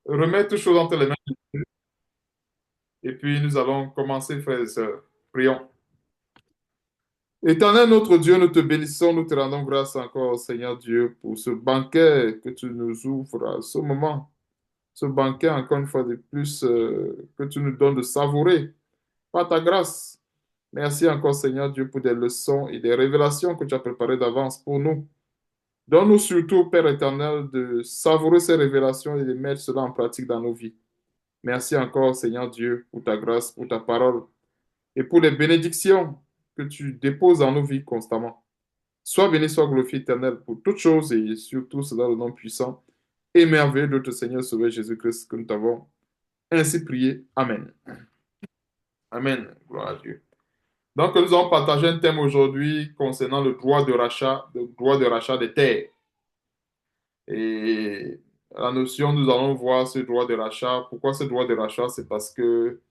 remets toutes choses entre les mains et puis nous allons commencer, frères et sœurs. Prions. Éternel notre Dieu, nous te bénissons, nous te rendons grâce encore, Seigneur Dieu, pour ce banquet que tu nous ouvres à ce moment. Ce banquet, encore une fois de plus, que tu nous donnes de savourer par ta grâce. Merci encore, Seigneur Dieu, pour des leçons et des révélations que tu as préparées d'avance pour nous. Donne-nous surtout, Père éternel, de savourer ces révélations et de mettre cela en pratique dans nos vies. Merci encore, Seigneur Dieu, pour ta grâce, pour ta parole et pour les bénédictions que tu déposes dans nos vies constamment. Sois béni, sois glorifié, éternel, pour toutes choses et surtout cela le nom puissant et merveilleux de notre Seigneur Sauveur Jésus-Christ que nous t'avons ainsi prié. Amen. Amen. Gloire à Dieu. Donc, nous allons partager un thème aujourd'hui concernant le droit de rachat des terres. Et la notion, nous allons voir ce droit de rachat. Pourquoi ce droit de rachat? C'est parce que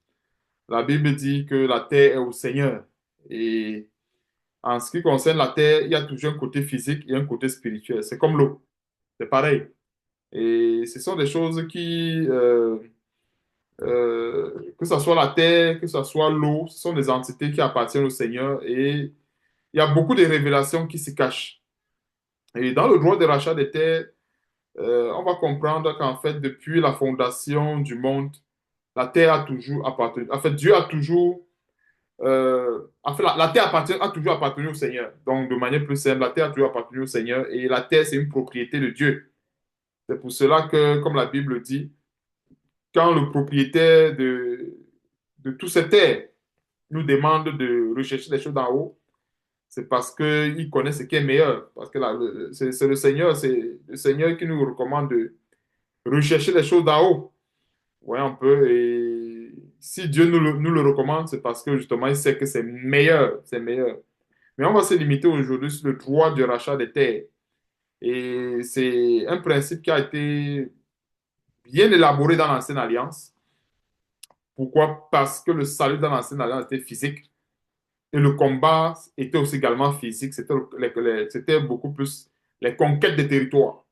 la Bible dit que la terre est au Seigneur. Et en ce qui concerne la terre, il y a toujours un côté physique et un côté spirituel. C'est comme l'eau. C'est pareil. Et ce sont des choses que ce soit la terre, que ce soit l'eau, ce sont des entités qui appartiennent au Seigneur. Et il y a beaucoup de révélations qui se cachent. Et dans le droit de rachat des terres, on va comprendre qu'en fait, depuis la fondation du monde, la terre a toujours appartenu. En fait, Dieu a toujours. En fait, la terre a toujours appartenu au Seigneur. Donc, de manière plus simple, la terre a toujours appartenu au Seigneur et la terre, c'est une propriété de Dieu. C'est pour cela que, comme la Bible dit, quand le propriétaire de toutes ces terres nous demande de rechercher les choses d'en haut, c'est parce qu'il connaît ce qui est meilleur. Parce que c'est le Seigneur qui nous recommande de rechercher les choses d'en haut. Ouais, un peu. Et si Dieu nous le recommande, c'est parce que justement, il sait que c'est meilleur. C'est meilleur. Mais on va se limiter aujourd'hui sur le droit du rachat des terres. Et c'est un principe qui a été bien élaboré dans l'Ancienne Alliance. Pourquoi? Parce que le salut dans l'Ancienne Alliance était physique et le combat était aussi également physique. C'était beaucoup plus les conquêtes des territoires.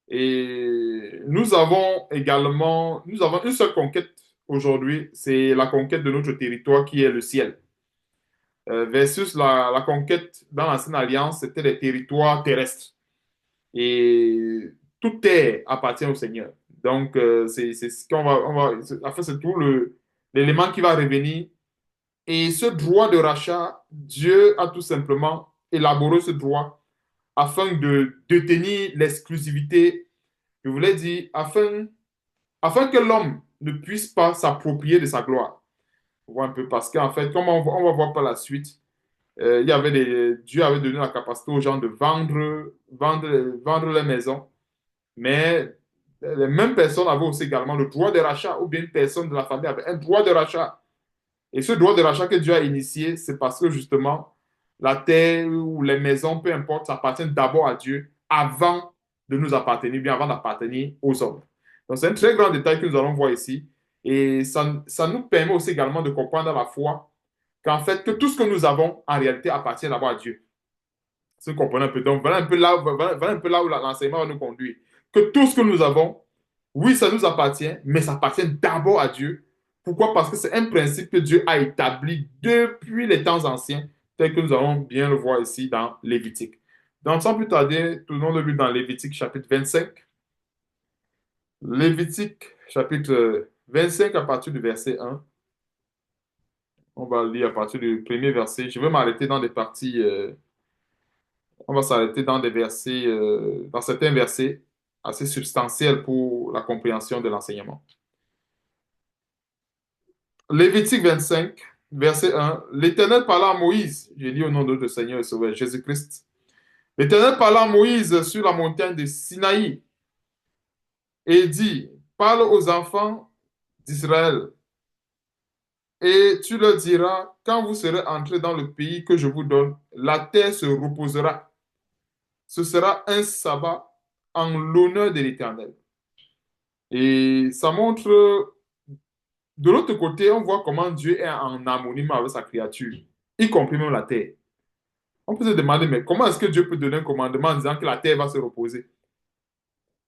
Et nous avons une seule conquête aujourd'hui, c'est la conquête de notre territoire qui est le ciel. Versus la conquête dans l'Ancienne Alliance, c'était les territoires terrestres. Et toute terre appartient au Seigneur. Donc, c'est ce en fait, c'est tout l'élément qui va revenir. Et ce droit de rachat, Dieu a tout simplement élaboré ce droit afin de détenir l'exclusivité, je voulais dire, afin que l'homme ne puisse pas s'approprier de sa gloire. On voit un peu parce qu'en fait, comme on va voir par la suite, Dieu avait donné la capacité aux gens de vendre les maisons, mais les mêmes personnes avaient aussi également le droit de rachat, ou bien une personne de la famille avait un droit de rachat. Et ce droit de rachat que Dieu a initié, c'est parce que justement, la terre ou les maisons, peu importe, ça appartient d'abord à Dieu avant de nous appartenir, bien avant d'appartenir aux hommes. Donc, c'est un très grand détail que nous allons voir ici. Et ça nous permet aussi également de comprendre à la fois qu'en fait, que tout ce que nous avons, en réalité, appartient d'abord à Dieu. Si vous comprenez un peu. Donc, voilà un peu là où l'enseignement va nous conduire. Que tout ce que nous avons, oui, ça nous appartient, mais ça appartient d'abord à Dieu. Pourquoi? Parce que c'est un principe que Dieu a établi depuis les temps anciens, tel que nous allons bien le voir ici dans Lévitique. Donc, sans plus tarder, tournons le but dans Lévitique chapitre 25. Lévitique chapitre 25 à partir du verset 1. On va lire à partir du premier verset. Je vais m'arrêter dans des parties, on va s'arrêter dans des versets, dans certains versets assez substantiels pour la compréhension de l'enseignement. Lévitique 25, verset 1. L'Éternel parla à Moïse. J'ai dit au nom de notre Seigneur et Sauveur Jésus-Christ. L'Éternel parla à Moïse sur la montagne de Sinaï et dit, parle aux enfants d'Israël et tu leur diras, quand vous serez entrés dans le pays que je vous donne, la terre se reposera. Ce sera un sabbat en l'honneur de l'Éternel. Et ça montre, de l'autre côté, on voit comment Dieu est en harmonie avec sa créature, y compris même la terre. On peut se demander, mais comment est-ce que Dieu peut donner un commandement en disant que la terre va se reposer?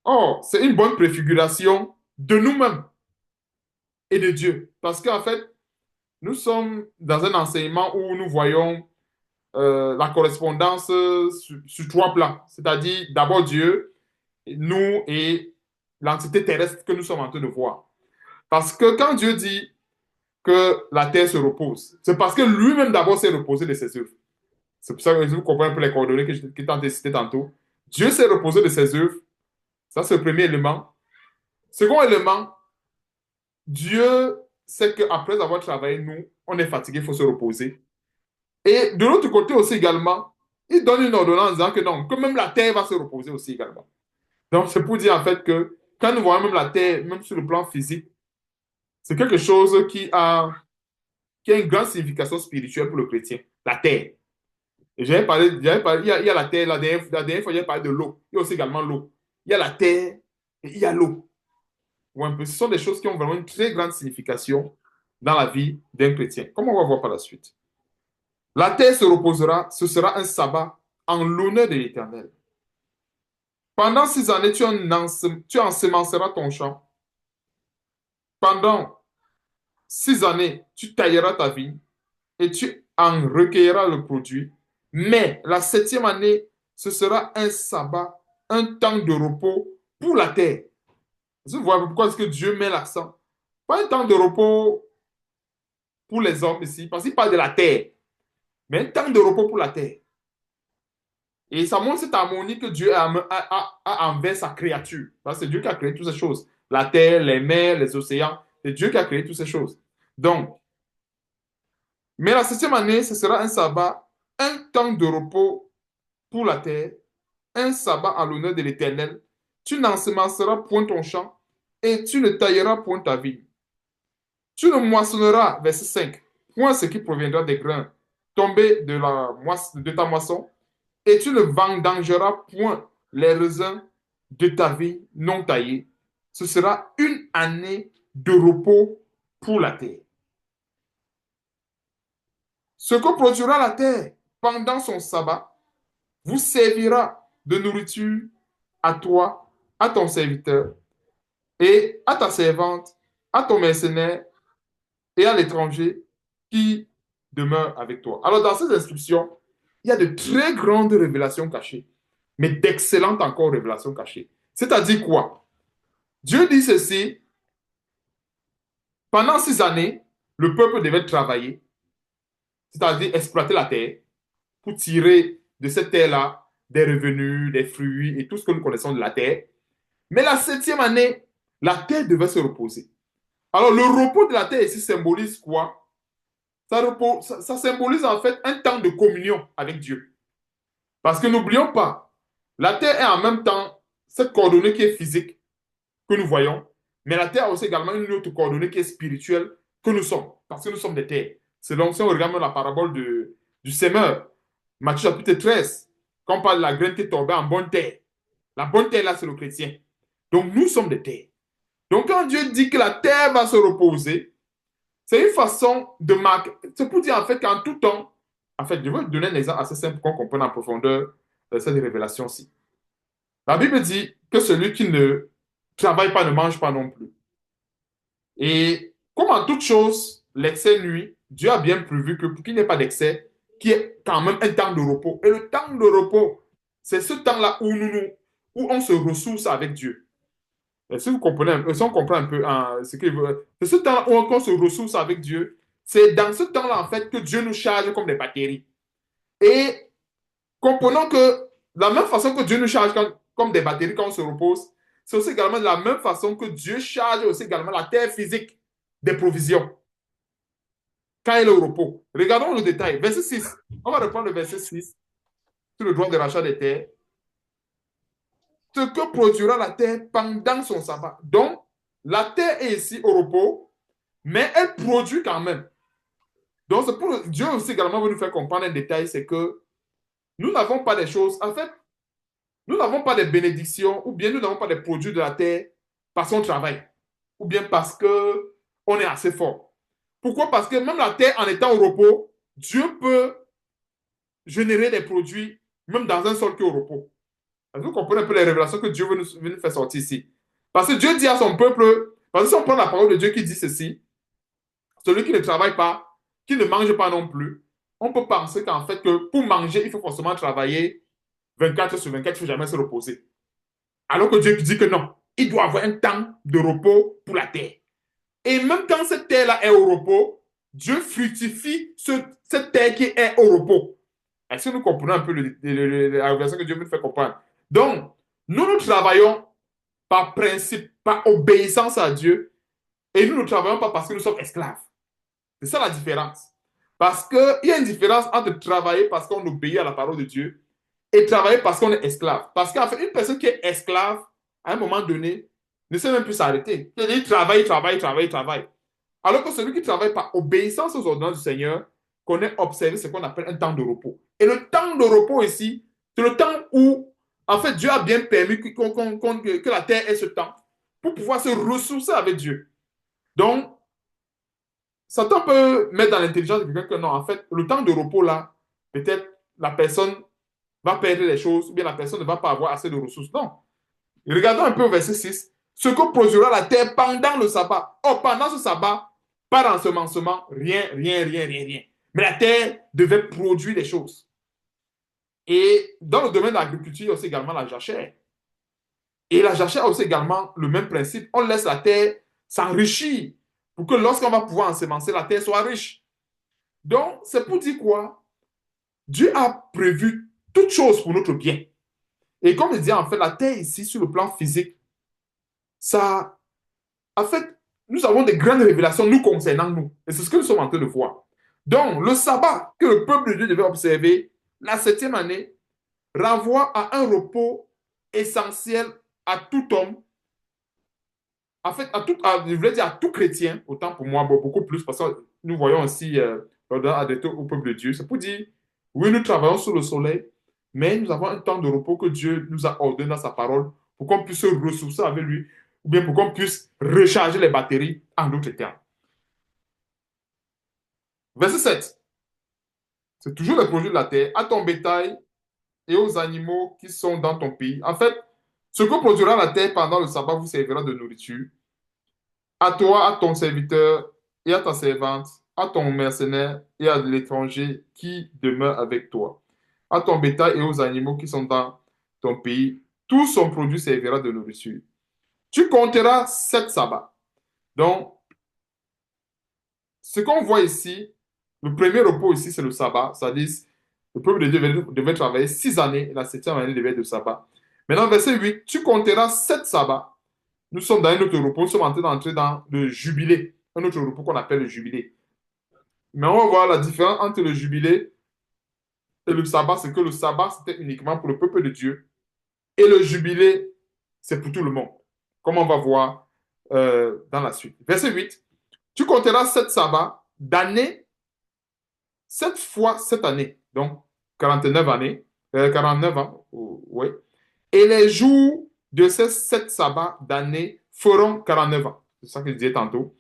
Or, c'est une bonne préfiguration de nous-mêmes et de Dieu. Parce qu'en fait, nous sommes dans un enseignement où nous voyons la correspondance sur trois plans. C'est-à-dire d'abord Dieu, nous et l'entité terrestre que nous sommes en train de voir. Parce que quand Dieu dit que la terre se repose, c'est parce que lui-même d'abord s'est reposé de ses œuvres. C'est pour ça que vous comprenez un peu les coordonnées que je t'ai cité tantôt. Dieu s'est reposé de ses œuvres. Ça, c'est le premier élément. Second élément, Dieu sait qu'après avoir travaillé, nous, on est fatigué, il faut se reposer. Et de l'autre côté aussi également, il donne une ordonnance disant que non, que même la terre va se reposer aussi également. Donc, c'est pour dire en fait que quand nous voyons même la terre, même sur le plan physique, c'est quelque chose qui a une grande signification spirituelle pour le chrétien. La terre. Et il y a la terre, la dernière fois, j'ai parlé de l'eau. Il y a aussi également l'eau. Il y a la terre et il y a l'eau. Ouais, un peu. Ce sont des choses qui ont vraiment une très grande signification dans la vie d'un chrétien, comme on va voir par la suite. La terre se reposera, ce sera un sabbat en l'honneur de l'Éternel. Pendant 6 années, tu ensemenceras ton champ. Pendant 6 années, tu tailleras ta vigne et tu en recueilleras le produit. Mais la septième année, ce sera un sabbat, un temps de repos pour la terre. Vous voyez pourquoi est-ce que Dieu met l'accent? Pas un temps de repos pour les hommes ici, parce qu'il parle de la terre, mais un temps de repos pour la terre. Et ça montre cette harmonie que Dieu a envers sa créature. C'est Dieu qui a créé toutes ces choses. La terre, les mers, les océans. C'est Dieu qui a créé toutes ces choses. Donc, mais la septième année, ce sera un sabbat, un temps de repos pour la terre, un sabbat à l'honneur de l'Éternel. Tu n'ensemenceras point ton champ et tu ne tailleras point ta vigne. Tu ne moissonneras, verset 5, point ce qui proviendra des grains tombés de ta moisson, et tu ne vendangeras point les raisins de ta vie non taillés. Ce sera une année de repos pour la terre. Ce que produira la terre pendant son sabbat vous servira de nourriture à toi, à ton serviteur, et à ta servante, à ton mercenaire et à l'étranger qui demeure avec toi. Alors, dans ces inscriptions, il y a de très grandes révélations cachées, mais d'excellentes encore révélations cachées. C'est-à-dire quoi? Dieu dit ceci, pendant 6 années, le peuple devait travailler, c'est-à-dire exploiter la terre, pour tirer de cette terre-là des revenus, des fruits et tout ce que nous connaissons de la terre. Mais la septième année, la terre devait se reposer. Alors, le repos de la terre ici symbolise quoi? Ça symbolise en fait un temps de communion avec Dieu. Parce que n'oublions pas, la terre est en même temps cette coordonnée qui est physique, que nous voyons, mais la terre a aussi également une autre coordonnée qui est spirituelle, que nous sommes, parce que nous sommes des terres. Selon si on regarde la parabole du semeur, Matthieu chapitre 13, quand on parle de la graine qui est tombée en bonne terre, la bonne terre là, c'est le chrétien. Donc nous sommes des terres. Donc quand Dieu dit que la terre va se reposer, c'est une façon de marquer. C'est pour dire en fait qu'en tout temps, en fait, je vais vous donner un exemple assez simple pour qu'on comprenne en profondeur cette révélation-ci. La Bible dit que celui qui ne travaille pas ne mange pas non plus. Et comme en toute chose, l'excès nuit, Dieu a bien prévu que pour qu'il n'y ait pas d'excès, qu'il y ait quand même un temps de repos. Et le temps de repos, c'est ce temps-là où on se ressource avec Dieu. Et si vous comprenez un peu, si on comprend un peu ce qu'il veut, c'est ce temps-là où on se ressource avec Dieu. C'est dans ce temps-là, en fait, que Dieu nous charge comme des batteries. Et comprenons que la même façon que Dieu nous charge comme des batteries quand on se repose, c'est aussi également de la même façon que Dieu charge aussi également la terre physique des provisions quand il est au repos. Regardons le détail. Verset 6. On va reprendre le verset 6 sur le droit de rachat des terres. Ce que produira la terre pendant son sabbat. Donc, la terre est ici au repos, mais elle produit quand même. Donc, c'est pour Dieu aussi également veut nous faire comprendre un détail, c'est que nous n'avons pas des choses. En fait, nous n'avons pas des bénédictions ou bien nous n'avons pas des produits de la terre parce qu'on travaille ou bien parce qu'on est assez fort. Pourquoi? Parce que même la terre en étant au repos, Dieu peut générer des produits même dans un sol qui est au repos. Vous comprenez un peu les révélations que Dieu veut nous faire sortir ici. Parce que Dieu dit à son peuple, parce que si on prend la parole de Dieu qui dit ceci, celui qui ne travaille pas, qui ne mange pas non plus, on peut penser qu'en fait, que pour manger, il faut forcément travailler 24 sur 24, il ne faut jamais se reposer. Alors que Dieu dit que non, il doit avoir un temps de repos pour la terre. Et même quand cette terre-là est au repos, Dieu fructifie cette terre qui est au repos. Est-ce que nous comprenons un peu la version que Dieu veut nous faire comprendre? Donc, nous travaillons par principe, par obéissance à Dieu, et nous ne travaillons pas parce que nous sommes esclaves. C'est ça la différence. Parce qu'il y a une différence entre travailler parce qu'on obéit à la parole de Dieu et travailler parce qu'on est esclave. Parce qu'en fait, une personne qui est esclave, à un moment donné, ne sait même plus s'arrêter. Il travaille, travaille, travaille, travaille. Alors que celui qui travaille par obéissance aux ordonnances du Seigneur connaît observer ce qu'on appelle un temps de repos. Et le temps de repos ici, c'est le temps où, en fait, Dieu a bien permis que la terre ait ce temps pour pouvoir se ressourcer avec Dieu. Donc, Satan peut mettre dans l'intelligence de quelqu'un que non, en fait, le temps de repos là, peut-être la personne va perdre les choses, ou bien la personne ne va pas avoir assez de ressources. Non. Regardons un peu au verset 6. Ce que produira la terre pendant le sabbat. Oh, pendant ce sabbat, pas d'ensemencement, rien, rien, rien, rien, rien. Mais la terre devait produire des choses. Et dans le domaine de l'agriculture, il y a aussi également la jachère. Et la jachère a aussi également le même principe. On laisse la terre s'enrichir pour que lorsqu'on va pouvoir ensemencer, la terre soit riche. Donc, c'est pour dire quoi? Dieu a prévu toutes choses pour notre bien. Et comme je dis, en fait, la terre ici, sur le plan physique, ça, en fait, nous avons des grandes révélations nous concernant nous. Et c'est ce que nous sommes en train de voir. Donc, le sabbat que le peuple de Dieu devait observer, la septième année, renvoie à un repos essentiel à tout homme, en fait, je voulais dire à tout chrétien, autant pour moi, beaucoup plus, parce que nous voyons aussi adressé au peuple de Dieu. C'est pour dire, oui, nous travaillons sous le soleil, mais nous avons un temps de repos que Dieu nous a ordonné dans sa parole pour qu'on puisse se ressourcer avec lui, ou bien pour qu'on puisse recharger les batteries en d'autres termes. Verset 7. C'est toujours le produit de la terre, à ton bétail et aux animaux qui sont dans ton pays. En fait, ce que produira la terre pendant le sabbat vous servira de nourriture. À toi, à ton serviteur et à ta servante, à ton mercenaire et à l'étranger qui demeure avec toi, à ton bétail et aux animaux qui sont dans ton pays, tout son produit servira de nourriture. Tu compteras 7 sabbats. Donc, ce qu'on voit ici, le premier repos ici, c'est le sabbat. C'est-à-dire, le peuple de Dieu devait travailler 6 années, et la septième année devait être de sabbat. Maintenant, verset 8, tu compteras 7 sabbats. Nous sommes dans un autre repos, nous sommes en train d'entrer dans le jubilé, un autre repos qu'on appelle le jubilé. Mais on va voir la différence entre le jubilé et le sabbat, c'est que le sabbat, c'était uniquement pour le peuple de Dieu, et le jubilé, c'est pour tout le monde, comme on va voir dans la suite. Verset 8, tu compteras 7 sabbats d'année, 7 fois 7 années, donc 49 années, 49 ans, oui. Et les jours de ces 7 sabbats d'année feront 49 ans. C'est ça que je disais tantôt.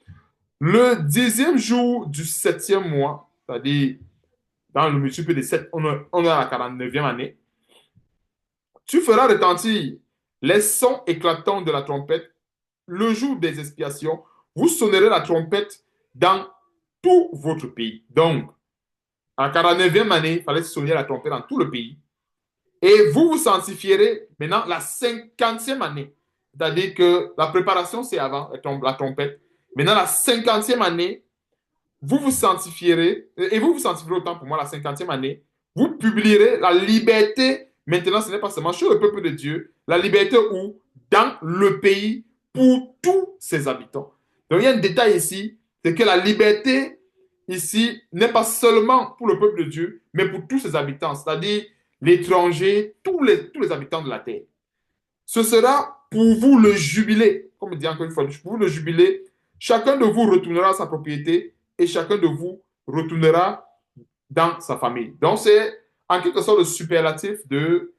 Le 10e jour du 7e mois, c'est-à-dire dans le multiple de 7, on est à la 49e année, tu feras retentir les sons éclatants de la trompette le jour des expiations. Vous sonnerez la trompette dans tout votre pays. Donc, en 49e année, il fallait sonner la trompette dans tout le pays. Et vous vous sanctifierez maintenant la 50e année. C'est-à-dire que la préparation, c'est avant la trompette. Maintenant, la 50e année, vous vous sanctifierez, et vous vous sanctifierez autant pour moi la 50e année. Vous publierez la liberté. Maintenant, ce n'est pas seulement sur le peuple de Dieu, la liberté où? Dans le pays, pour tous ses habitants. Donc, il y a un détail ici, c'est que la liberté ici n'est pas seulement pour le peuple de Dieu, mais pour tous ses habitants, c'est-à-dire l'étranger, tous les habitants de la terre. Ce sera pour vous le jubilé. Comme je dis encore une fois, pour vous le jubilé, chacun de vous retournera à sa propriété et chacun de vous retournera dans sa famille. Donc, c'est en quelque sorte le superlatif de,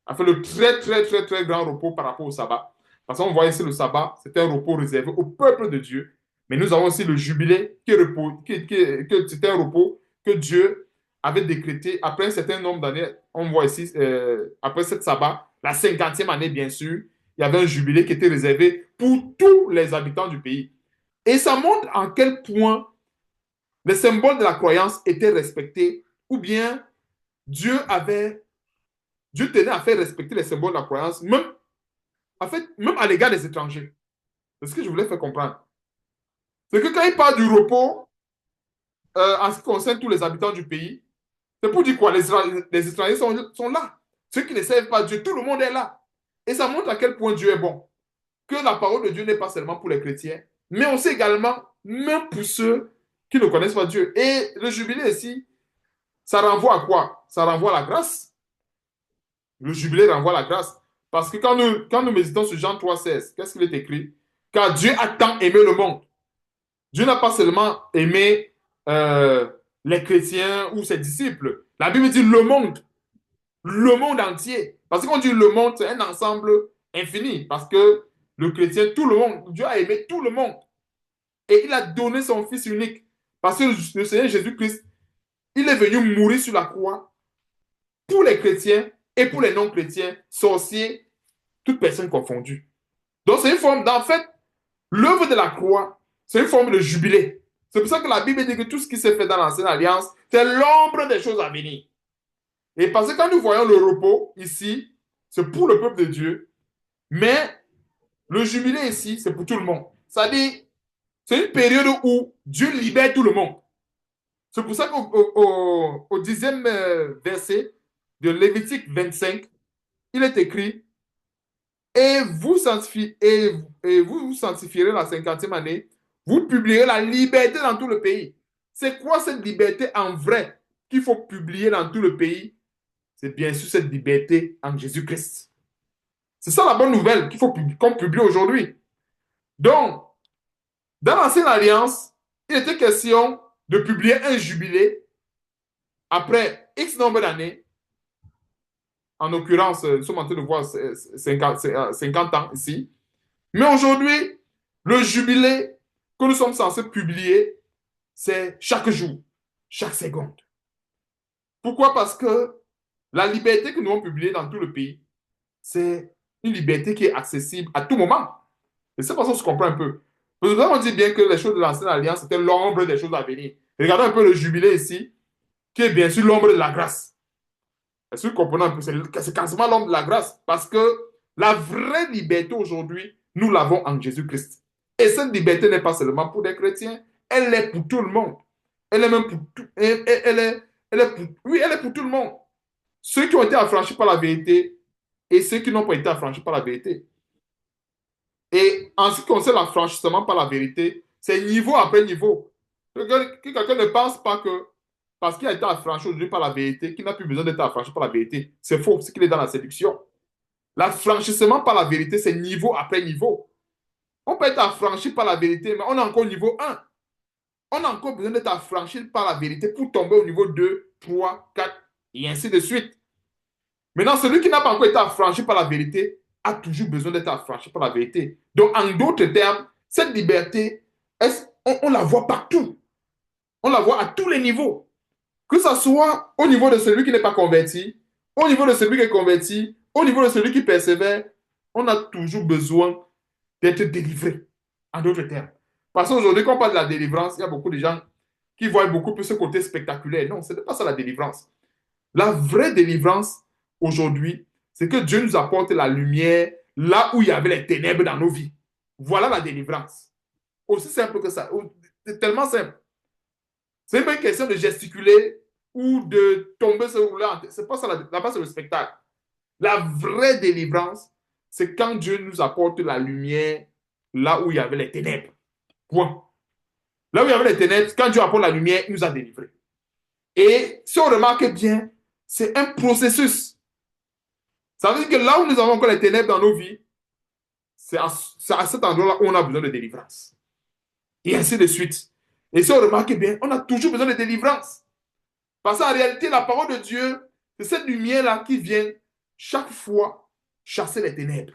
enfin, le très, très, très, très grand repos par rapport au sabbat. Parce qu'on voit ici le sabbat, c'est un repos réservé au peuple de Dieu. Mais nous avons aussi le jubilé, c'est un repos que Dieu avait décrété après un certain nombre d'années. On voit ici, après cette sabbat, la 50e année, bien sûr, il y avait un jubilé qui était réservé pour tous les habitants du pays. Et ça montre en quel point les symboles de la croyance étaient respectés, ou bien Dieu avait, Dieu tenait à faire respecter les symboles de la croyance, même, en fait, même à l'égard des étrangers. C'est ce que je voulais faire comprendre. C'est que quand il parle du repos, en ce qui concerne tous les habitants du pays, c'est pour dire quoi? Les étrangers sont là. Ceux qui ne servent pas Dieu, tout le monde est là. Et ça montre à quel point Dieu est bon. Que la parole de Dieu n'est pas seulement pour les chrétiens, mais aussi également, même pour ceux qui ne connaissent pas Dieu. Et le jubilé ici, ça renvoie à quoi? Ça renvoie à la grâce. Le jubilé renvoie à la grâce. Parce que quand nous méditons sur Jean 3,16, qu'est-ce qu'il est écrit? Car Dieu a tant aimé le monde. Dieu n'a pas seulement aimé les chrétiens ou ses disciples. La Bible dit le monde entier. Parce que quand on dit le monde, c'est un ensemble infini. Parce que le chrétien, tout le monde, Dieu a aimé tout le monde. Et il a donné son Fils unique. Parce que le Seigneur Jésus-Christ, il est venu mourir sur la croix pour les chrétiens et pour les non-chrétiens, sorciers, toute personne confondue. Donc c'est une forme, en fait, l'œuvre de la croix, c'est une forme de jubilé. C'est pour ça que la Bible dit que tout ce qui s'est fait dans l'Ancienne Alliance, c'est l'ombre des choses à venir. Et parce que quand nous voyons le repos ici, c'est pour le peuple de Dieu, mais le jubilé ici, c'est pour tout le monde. C'est-à-dire, c'est une période où Dieu libère tout le monde. C'est pour ça qu'au 10e verset de Lévitique 25, il est écrit, et vous vous sanctifierez la 50e année, vous publierez la liberté dans tout le pays. C'est quoi cette liberté en vrai qu'il faut publier dans tout le pays? C'est bien sûr cette liberté en Jésus-Christ. C'est ça la bonne nouvelle qu'il faut qu'on publie aujourd'hui. Donc, dans l'Ancienne Alliance, il était question de publier un jubilé après X nombre d'années. En l'occurrence, nous sommes en train de voir 50 ans ici. Mais aujourd'hui, le jubilé que nous sommes censés publier, c'est chaque jour, chaque seconde. Pourquoi? Parce que la liberté que nous avons publiée dans tout le pays, c'est une liberté qui est accessible à tout moment. Et c'est pour ça qu'on se comprend un peu. Nous avons dit bien que les choses de l'Ancienne Alliance, c'était l'ombre des choses à venir. Regardons un peu le jubilé ici, qui est bien sûr l'ombre de la grâce. Est-ce que vous comprenez un peu? C'est quasiment l'ombre de la grâce. Parce que la vraie liberté aujourd'hui, nous l'avons en Jésus-Christ. Et cette liberté n'est pas seulement pour les chrétiens, elle est pour tout le monde. Elle est même pour tout, oui, elle est pour tout le monde. Ceux qui ont été affranchis par la vérité et ceux qui n'ont pas été affranchis par la vérité. Et en ce qui concerne l'affranchissement par la vérité, c'est niveau après niveau. Que quelqu'un ne pense pas que parce qu'il a été affranchi aujourd'hui par la vérité, qu'il n'a plus besoin d'être affranchi par la vérité. C'est faux, c'est qu'il est dans la séduction. L'affranchissement par la vérité, c'est niveau après niveau. On peut être affranchi par la vérité, mais on est encore au niveau 1. On a encore besoin d'être affranchi par la vérité pour tomber au niveau 2, 3, 4, et ainsi de suite. Maintenant, celui qui n'a pas encore été affranchi par la vérité a toujours besoin d'être affranchi par la vérité. Donc, en d'autres termes, cette liberté, on la voit partout. On la voit à tous les niveaux. Que ce soit au niveau de celui qui n'est pas converti, au niveau de celui qui est converti, au niveau de celui qui persévère, on a toujours besoin d'être délivré, en d'autres termes. Parce qu'aujourd'hui, quand on parle de la délivrance, il y a beaucoup de gens qui voient beaucoup plus ce côté spectaculaire. Non, ce n'est pas ça la délivrance. La vraie délivrance, aujourd'hui, c'est que Dieu nous apporte la lumière là où il y avait les ténèbres dans nos vies. Voilà la délivrance. Aussi simple que ça. C'est tellement simple. Ce n'est pas une question de gesticuler ou de tomber sur rouler. C'est pas ça la base, c'est le spectacle. La vraie délivrance, c'est quand Dieu nous apporte la lumière là où il y avait les ténèbres. Point. Là où il y avait les ténèbres, quand Dieu apporte la lumière, il nous a délivrés. Et si on remarque bien, c'est un processus. Ça veut dire que là où nous avons encore les ténèbres dans nos vies, c'est à cet endroit-là où on a besoin de délivrance. Et ainsi de suite. Et si on remarque bien, on a toujours besoin de délivrance. Parce qu'en réalité, la parole de Dieu, c'est cette lumière-là qui vient chaque fois chasser les ténèbres.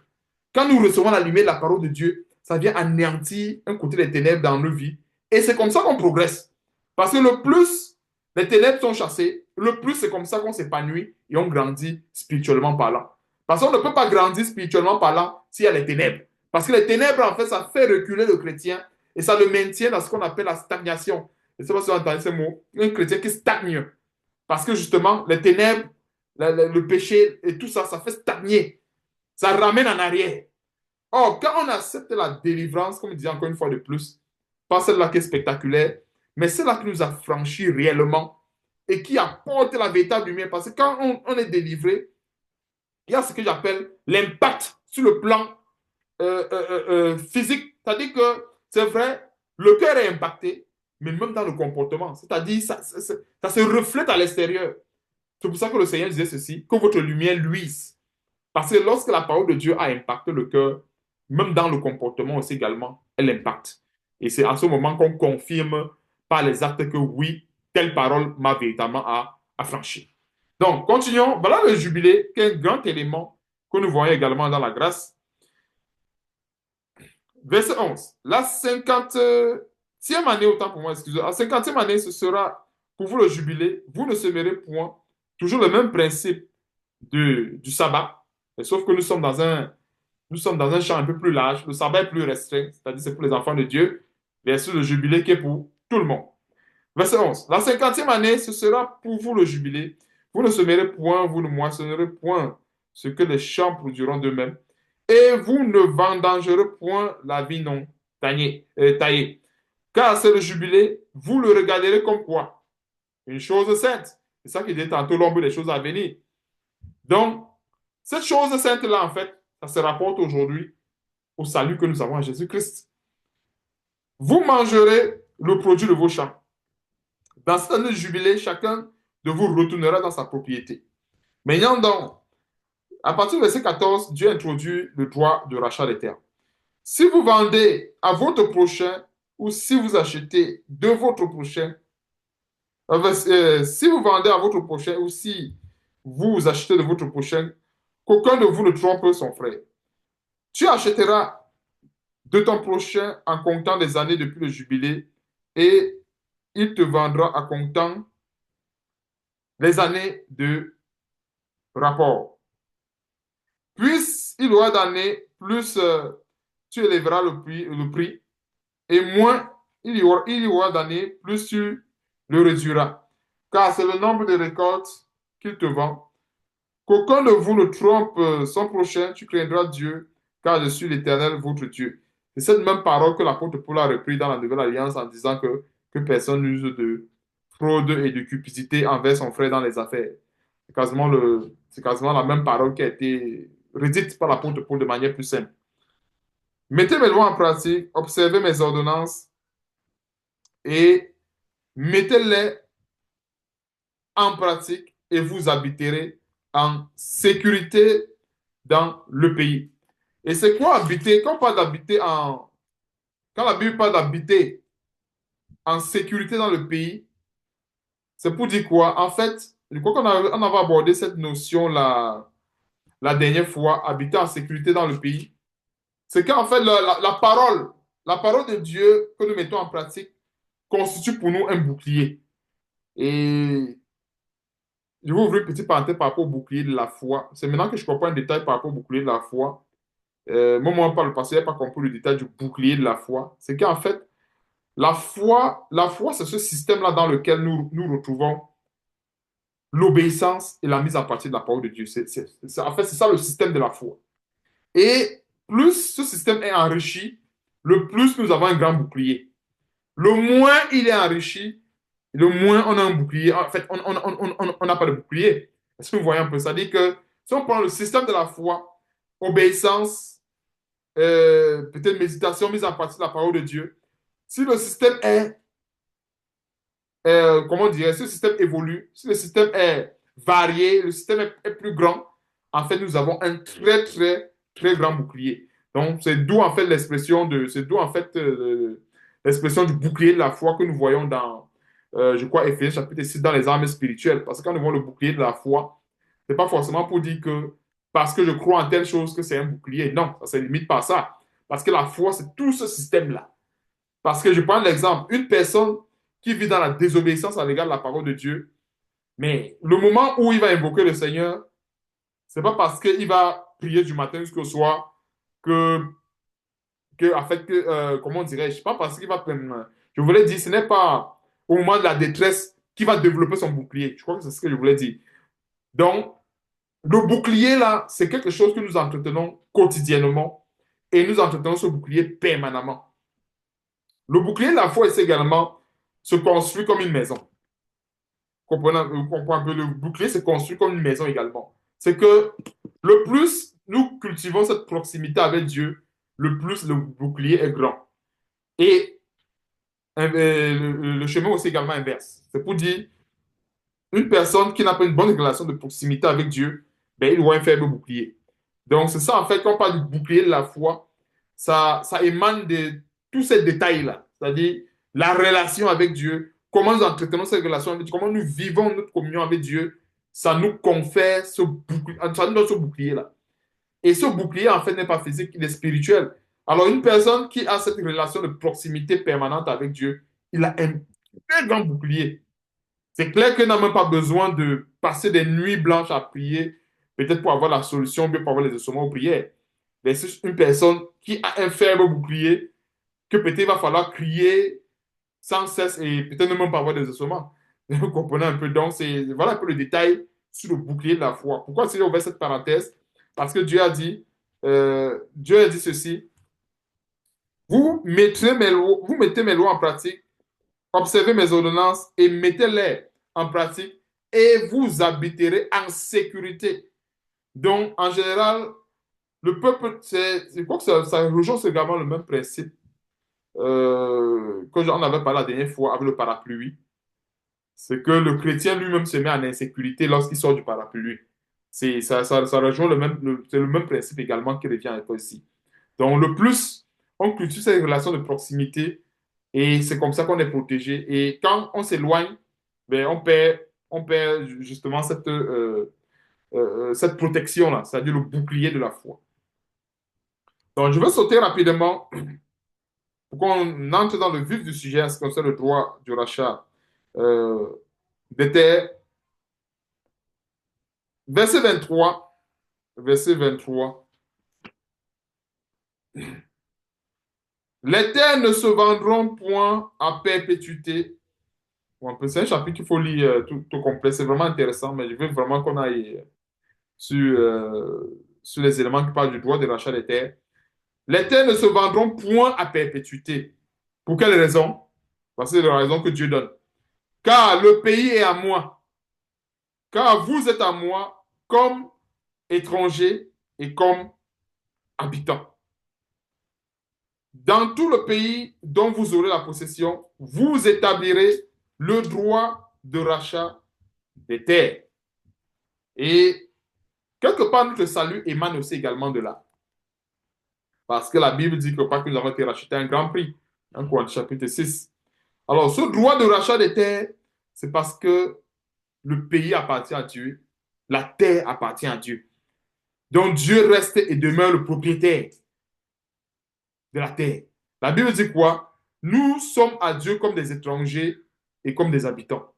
Quand nous recevons la lumière de la parole de Dieu, ça vient anéantir un côté des ténèbres dans nos vies. Et c'est comme ça qu'on progresse. Parce que le plus les ténèbres sont chassées, le plus c'est comme ça qu'on s'épanouit et on grandit spirituellement parlant. Parce qu'on ne peut pas grandir spirituellement parlant s'il y a les ténèbres. Parce que les ténèbres, en fait, ça fait reculer le chrétien et ça le maintient dans ce qu'on appelle la stagnation. Je ne sais pas si vous entendez ce mot. Un chrétien qui stagne. Parce que justement, les ténèbres, le péché et tout ça, ça fait stagner. Ça ramène en arrière. Or, quand on accepte la délivrance, comme je disais encore une fois de plus, pas celle-là qui est spectaculaire, mais celle-là qui nous a franchis réellement et qui apporte la véritable lumière. Parce que quand on est délivré, il y a ce que j'appelle l'impact sur le plan physique. C'est-à-dire que c'est vrai, le cœur est impacté, mais même dans le comportement. C'est-à-dire ça se reflète à l'extérieur. C'est pour ça que le Seigneur disait ceci, que votre lumière luise. Parce que lorsque la parole de Dieu a impacté le cœur, même dans le comportement aussi également, elle impacte. Et c'est à ce moment qu'on confirme par les actes que oui, telle parole m'a véritablement affranchi. Donc, continuons. Voilà le jubilé, qui est un grand élément que nous voyons également dans la grâce. Verset 11. La 50e année, autant pour moi, excusez-moi, la 50e année, ce sera pour vous le jubilé. Vous ne semerez point. Toujours le même principe du sabbat. Sauf que nous sommes dans un champ un peu plus large. Le sabbat est plus restreint, c'est-à-dire c'est pour les enfants de Dieu, versus le jubilé qui est pour tout le monde. Verset 11. La 50e année, ce sera pour vous le jubilé. Vous ne semerez point, vous ne moissonnerez point ce que les champs produiront d'eux-mêmes. Et vous ne vendangerez point la vie non taillée. Car c'est le jubilé, vous le regarderez comme quoi? Une chose sainte. C'est ça qui dit tantôt l'ombre des choses à venir. Donc, cette chose sainte-là, en fait, ça se rapporte aujourd'hui au salut que nous avons en Jésus-Christ. Vous mangerez le produit de vos champs. Dans cette année de jubilé, chacun de vous retournera dans sa propriété. Maintenant, donc, à partir du verset 14, Dieu introduit le droit de rachat des terres. Si vous vendez à votre prochain ou si vous achetez de votre prochain, si vous vendez à votre prochain ou si vous achetez de votre prochain, qu'aucun de vous ne trompe son frère. Tu achèteras de ton prochain en comptant des années depuis le jubilé et il te vendra en comptant les années de rapport. Plus il aura d'années, plus tu élèveras le prix et moins il y aura d'années, plus tu le réduiras. Car c'est le nombre de récoltes qu'il te vend. Qu'aucun de vous ne trompe son prochain, tu craindras Dieu, car je suis l'Éternel, votre Dieu. C'est cette même parole que l'apôtre Paul a repris dans la Nouvelle Alliance en disant que personne n'use de fraude et de cupidité envers son frère dans les affaires. C'est quasiment la même parole qui a été redite par l'apôtre Paul de manière plus simple. Mettez mes lois en pratique, observez mes ordonnances et mettez-les en pratique et vous habiterez en sécurité dans le pays. Et c'est quoi habiter? Quand on parle d'habiter Quand la Bible parle d'habiter en sécurité dans le pays, c'est pour dire quoi? En fait, je crois on avait abordé cette notion la dernière fois, habiter en sécurité dans le pays. C'est qu'en fait, la parole de Dieu que nous mettons en pratique constitue pour nous un bouclier. Et je vais ouvrir une petite parenthèse par rapport au bouclier de la foi. C'est maintenant que je comprends un détail par rapport au bouclier de la foi. Moi, par le passé, je n'ai pas compris le détail du bouclier de la foi. C'est qu'en fait, la foi, c'est ce système-là dans lequel nous retrouvons l'obéissance et la mise en pratique de la parole de Dieu. En fait, c'est ça le système de la foi. Et plus ce système est enrichi, le plus nous avons un grand bouclier. Le moins il est enrichi, le moins on a un bouclier. En fait, on n'a pas de bouclier. Est-ce que vous voyez un peu ça? C'est-à-dire que si on prend le système de la foi, obéissance, peut-être méditation, mise en pratique de la parole de Dieu, si le système est, comment dire, si le système évolue, si le système est varié, le système est plus grand, en fait, nous avons un très, très, très grand bouclier. Donc, c'est d'où en fait l'expression du bouclier de la foi que nous voyons dans, je crois, Éphésiens chapitre 6, dans les armes spirituelles. Parce que quand nous voyons le bouclier de la foi, c'est pas forcément pour dire que parce que je crois en telle chose que c'est un bouclier. Non, ça ne se limite pas à ça. Parce que la foi, c'est tout ce système-là. Parce que je prends l'exemple, une personne qui vit dans la désobéissance à l'égard de la parole de Dieu, mais le moment où il va invoquer le Seigneur, c'est pas parce qu'il va prier du matin jusqu'au soir, que, en fait, comment dirais-je, pas parce qu'il va, je voulais dire, ce n'est pas au moment de la détresse qu'il va développer son bouclier. Je crois que c'est ce que je voulais dire. Donc, le bouclier, là, c'est quelque chose que nous entretenons quotidiennement et nous entretenons ce bouclier permanemment. Le bouclier de la foi, c'est également se construit comme une maison. Comprenez un peu, le bouclier se construit comme une maison également. C'est que le plus nous cultivons cette proximité avec Dieu, le plus le bouclier est grand. Et le chemin aussi également inverse. C'est pour dire, une personne qui n'a pas une bonne relation de proximité avec Dieu, ben, il aura un faible bouclier. Donc, c'est ça, en fait, quand on parle du bouclier de la foi, ça émane de tous ces détails-là. C'est-à-dire la relation avec Dieu, comment nous entretenons cette relation avec Dieu, comment nous vivons notre communion avec Dieu, ça nous confère ce bouclier, ça nous donne ce bouclier-là. Et ce bouclier, en fait, n'est pas physique, il est spirituel. Alors, une personne qui a cette relation de proximité permanente avec Dieu, il a un très grand bouclier. C'est clair qu'il n'a même pas besoin de passer des nuits blanches à prier, peut-être pour avoir la solution, bien pour avoir les instruments aux prières. Mais c'est une personne qui a un faible bouclier, que peut-être il va falloir crier sans cesse et peut-être même pas avoir des instruments. Vous comprenez un peu. Donc, voilà un peu le détail sur le bouclier de la foi. Pourquoi j'ai ouvert cette parenthèse? Parce que Dieu a dit ceci, vous mettez mes lois en pratique, observez mes ordonnances et mettez-les en pratique et vous habiterez en sécurité. Donc, en général, le peuple, je crois que ça rejoint également le même principe que j'en avais parlé la dernière fois avec le parapluie. C'est que le chrétien lui-même se met en insécurité lorsqu'il sort du parapluie. Ça rejoint c'est le même principe également qui revient à toi ici. Donc, le plus on cultive ces relations de proximité et c'est comme ça qu'on est protégé. Et quand on s'éloigne, ben, on perd justement cette protection-là, c'est-à-dire le bouclier de la foi. Donc, je vais sauter rapidement pour qu'on entre dans le vif du sujet en ce qui concerne le droit du rachat euh, des terres. Verset 23, verset 23. Les terres ne se vendront point à perpétuité. Bon, c'est un chapitre qu'il faut lire tout complet. C'est vraiment intéressant, mais je veux vraiment qu'on aille sur les éléments qui parlent du droit de rachat des terres. Les terres ne se vendront point à perpétuité. Pour quelle raison? Parce que c'est la raison que Dieu donne. Car le pays est à moi. Car vous êtes à moi comme étrangers et comme habitants. Dans tout le pays dont vous aurez la possession, vous établirez le droit de rachat des terres. Et quelque part, notre salut émane aussi également de là. Parce que la Bible dit que pas que nous avons été rachetés à un grand prix. 1 Corinthiens chapitre 6. Alors, ce droit de rachat des terres, c'est parce que le pays appartient à Dieu, la terre appartient à Dieu. Donc, Dieu reste et demeure le propriétaire de la terre. La Bible dit quoi? Nous sommes à Dieu comme des étrangers et comme des habitants.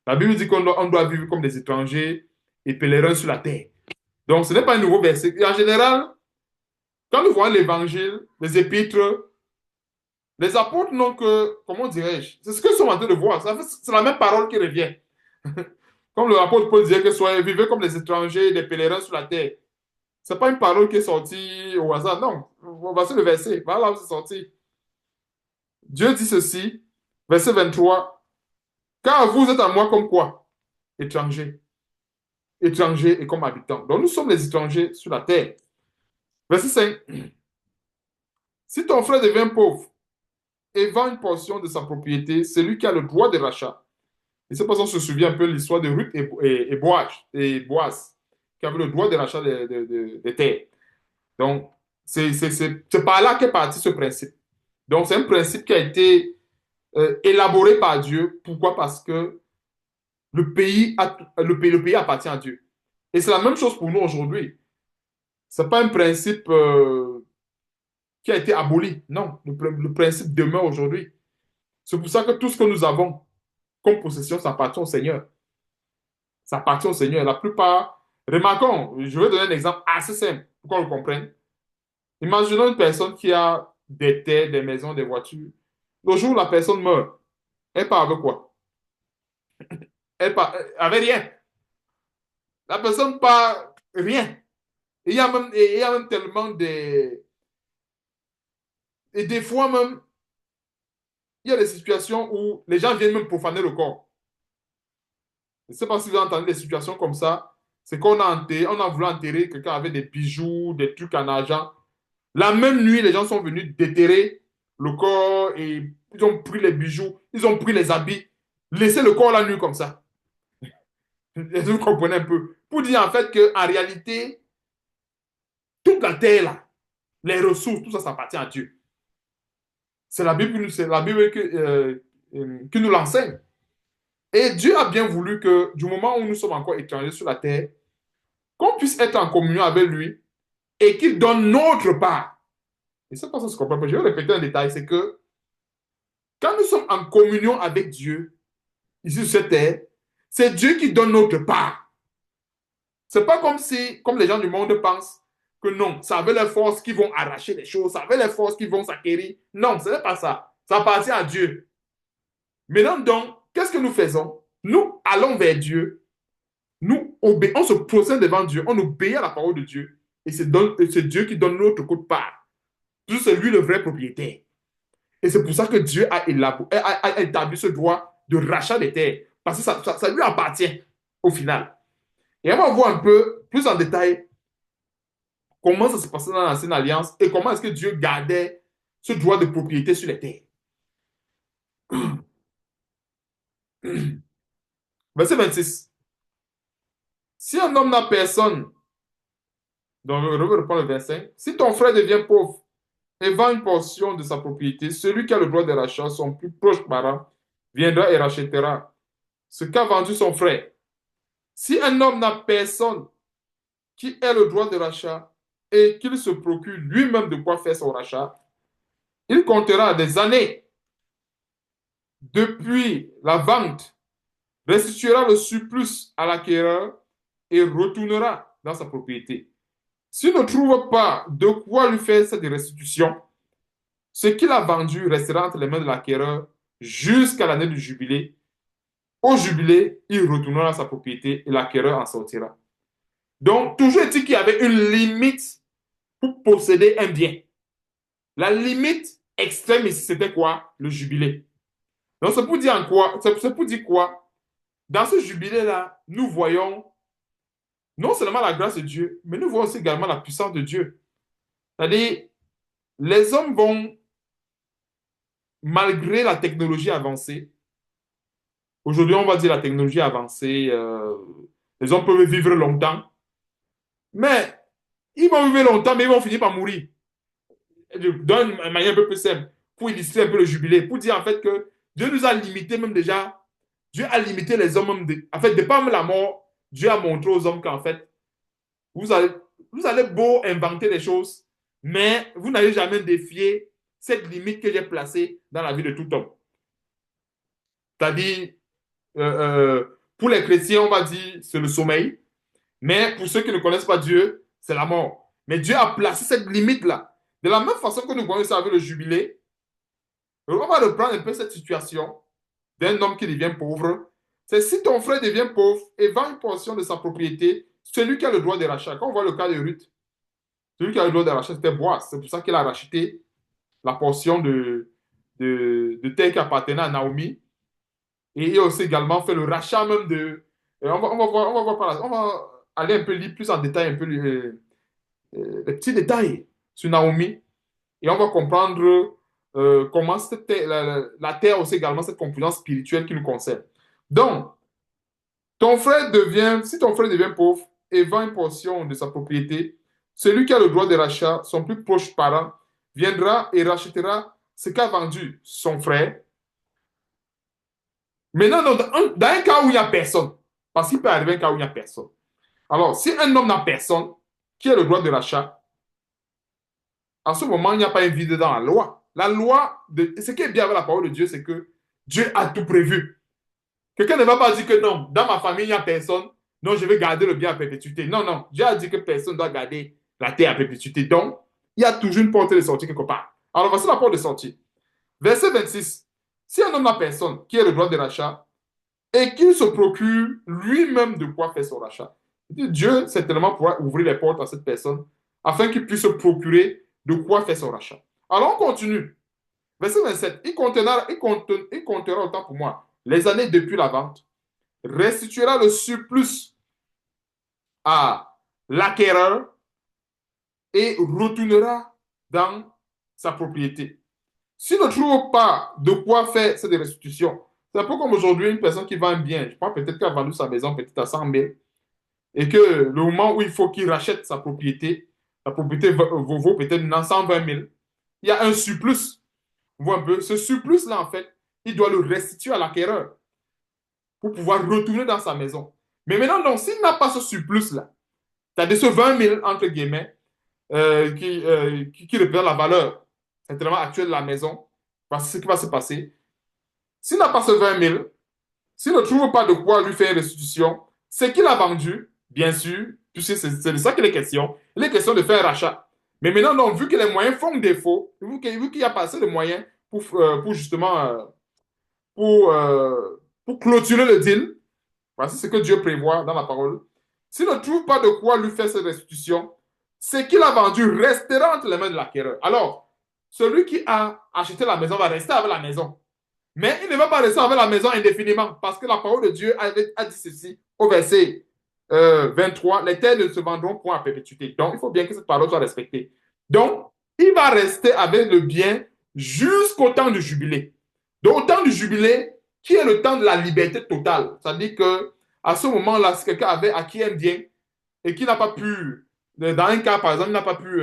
La Bible dit qu'on doit vivre comme des étrangers et pèlerins sur la terre. Donc, ce n'est pas un nouveau verset. Et en général, quand nous voyons l'évangile, les épîtres, les apôtres n'ont que, comment dirais-je, c'est ce qu'ils sont en train de voir. C'est la même parole qui revient. Comme l'apôtre Paul disait que soyez, vivez comme des étrangers, des pèlerins sur la terre. Ce n'est pas une parole qui est sortie au hasard, non. On va sur le verset, voilà où c'est sorti. Dieu dit ceci, verset 23, car vous êtes à moi comme quoi? Étrangers. Étrangers et comme habitants. Donc nous sommes les étrangers sur la terre. Verset 5, si ton frère devient pauvre et vend une portion de sa propriété, c'est lui qui a le droit de rachat. Et c'est pour ça qu'on se souvient un peu de l'histoire de Ruth et Boaz, qui avaient le droit de rachat des terres. Donc, c'est par là qu'est parti ce principe. Donc, c'est un principe qui a été élaboré par Dieu. Pourquoi? Parce que le pays appartient à Dieu. Et c'est la même chose pour nous aujourd'hui. Ce n'est pas un principe qui a été aboli. Non, le principe demeure aujourd'hui. C'est pour ça que tout ce que nous avons comme possession, ça appartient au Seigneur. Ça appartient au Seigneur. La plupart, remarquons, je vais donner un exemple assez simple pour qu'on le comprenne. Imaginons une personne qui a des terres, des maisons, des voitures. Le jour où la personne meurt, elle part avec quoi? Elle part avec rien. La personne part rien. Il y a même tellement de... Et des fois même, il y a des situations où les gens viennent même profaner le corps. Je ne sais pas si vous avez entendu des situations comme ça. C'est qu'on a enterré, on a voulu enterrer quelqu'un avec des bijoux, des trucs en argent. La même nuit, les gens sont venus déterrer le corps et ils ont pris les bijoux, ils ont pris les habits, laissé le corps la nuit comme ça. Vous comprenez un peu. Pour dire en fait qu'en réalité, toute la terre là, les ressources, tout ça, ça appartient à Dieu. C'est la Bible qui nous l'enseigne. Et Dieu a bien voulu que du moment où nous sommes encore étrangers sur la terre, qu'on puisse être en communion avec lui et qu'il donne notre part. Et ça, ça se comprend pas. Je vais répéter un détail, c'est que quand nous sommes en communion avec Dieu, ici sur cette terre, c'est Dieu qui donne notre part. C'est pas comme si, comme les gens du monde pensent, que non, ça avait les forces qui vont arracher les choses, ça avait les forces qui vont s'acquérir. Non, ce n'est pas ça. Ça appartient à Dieu. Maintenant, donc, qu'est-ce que nous faisons? Nous allons vers Dieu, on se procède devant Dieu, on obéit à la parole de Dieu, et c'est Dieu qui donne notre quote part. C'est lui le vrai propriétaire. Et c'est pour ça que Dieu a établi ce droit de rachat des terres, parce que ça lui appartient au final. Et on va voir un peu plus en détail comment ça se passait dans l'ancienne alliance et comment est-ce que Dieu gardait ce droit de propriété sur les terres. Verset 26. Si un homme n'a personne, donc je reprends le 25, si ton frère devient pauvre et vend une portion de sa propriété, celui qui a le droit de rachat, son plus proche parent, viendra et rachètera ce qu'a vendu son frère. Si un homme n'a personne qui ait le droit de rachat et qu'il se procure lui-même de quoi faire son rachat, il comptera des années depuis la vente, restituera le surplus à l'acquéreur et retournera dans sa propriété. S'il ne trouve pas de quoi lui faire cette restitution, ce qu'il a vendu restera entre les mains de l'acquéreur jusqu'à l'année du jubilé. Au jubilé, il retournera à sa propriété et l'acquéreur en sortira. Donc, toujours est-il qu'il y avait une limite pour posséder un bien. La limite extrême ici, c'était quoi? Le jubilé. Donc, c'est pour dire en quoi? C'est pour dire quoi? Dans ce jubilé-là, nous voyons non seulement la grâce de Dieu, mais nous voyons aussi également la puissance de Dieu. C'est-à-dire, les hommes vont, malgré la technologie avancée, aujourd'hui, on va dire la technologie avancée, les hommes peuvent vivre longtemps, mais ils vont vivre longtemps, mais ils vont finir par mourir. Je donne une manière un peu plus simple pour illustrer un peu le jubilé, pour dire en fait que Dieu nous a limité même déjà, Dieu a limité les hommes, même en fait, de par la mort, Dieu a montré aux hommes qu'en fait, vous allez, vous allez beau inventer des choses, mais vous n'allez jamais défier cette limite que j'ai placée dans la vie de tout homme. C'est-à-dire, pour les chrétiens, on va dire c'est le sommeil, mais pour ceux qui ne connaissent pas Dieu, c'est la mort. Mais Dieu a placé cette limite-là. De la même façon que nous voyons ça avec le jubilé, on va reprendre un peu cette situation d'un homme qui devient pauvre. C'est si ton frère devient pauvre et vend une portion de sa propriété, celui qui a le droit de rachat. Quand on voit le cas de Ruth, celui qui a le droit de rachat, c'était Boaz. C'est pour ça qu'il a racheté la portion de terre qui appartenait à Naomi. Et il a aussi également fait le rachat même de. On va aller un peu lire plus en détail un peu les petits détails sur Naomi. Et on va comprendre comment la terre aussi également cette composante spirituelle qui nous concerne. Donc, si ton frère devient pauvre et vend une portion de sa propriété, celui qui a le droit de rachat, son plus proche parent, viendra et rachètera ce qu'a vendu son frère. Maintenant, dans un cas où il n'y a personne, parce qu'il peut arriver un cas où il n'y a personne. Alors, si un homme n'a personne qui a le droit de rachat, en ce moment, il n'y a pas un vide dans la loi. Ce qui est bien avec la parole de Dieu, c'est que Dieu a tout prévu. Quelqu'un ne va pas dire que non, dans ma famille, il n'y a personne, non, je vais garder le bien à perpétuité. Non, non, Dieu a dit que personne ne doit garder la terre à perpétuité. Donc, Il y a toujours une porte de sortie quelque part. Alors voici la porte de sortie. Verset 26. Si un homme n'a personne qui ait le droit de rachat et qu'il se procure lui-même de quoi faire son rachat, Dieu certainement pourra ouvrir les portes à cette personne afin qu'il puisse se procurer de quoi faire son rachat. Alors on continue. Verset 27. Il comptera autant pour moi les années depuis la vente, restituera le surplus à l'acquéreur et retournera dans sa propriété. S'il ne trouve pas de quoi faire cette restitution, c'est un peu comme aujourd'hui une personne qui vend un bien. Je pense peut-être qu'elle a vendu sa maison peut-être à 100 000 et que le moment où il faut qu'il rachète sa propriété, la propriété vaut peut-être 120 000. Il y a un surplus. Vous voyez un peu, ce surplus-là, en fait, il doit le restituer à l'acquéreur pour pouvoir retourner dans sa maison. Mais maintenant, donc, s'il n'a pas ce surplus-là, c'est-à-dire ce 20 000, entre guillemets, qui représente la valeur certainement actuelle de la maison, parce que ce qui va se passer, s'il n'a pas ce 20 000, s'il ne trouve pas de quoi lui faire une restitution, c'est qu'il a vendu, bien sûr, puisque c'est de ça qu'il est question. Il est question de faire un rachat. Mais maintenant, donc, vu que les moyens font défaut, vu qu'il n'y a pas assez de moyens pour justement pour clôturer le deal, voici ce que Dieu prévoit dans la parole. S'il ne trouve pas de quoi lui faire cette restitution, ce qu'il a vendu restera entre les mains de l'acquéreur. Alors, celui qui a acheté la maison va rester avec la maison. Mais il ne va pas rester avec la maison indéfiniment parce que la parole de Dieu a dit ceci au verset 23, les terres ne se vendront point à perpétuité. Donc, il faut bien que cette parole soit respectée. Donc, il va rester avec le bien jusqu'au temps du jubilé. Donc, au temps du jubilé, qui est le temps de la liberté totale. C'est-à-dire que à ce moment-là, si quelqu'un avait acquis un bien et qui n'a pas pu, dans un cas par exemple, il n'a pas pu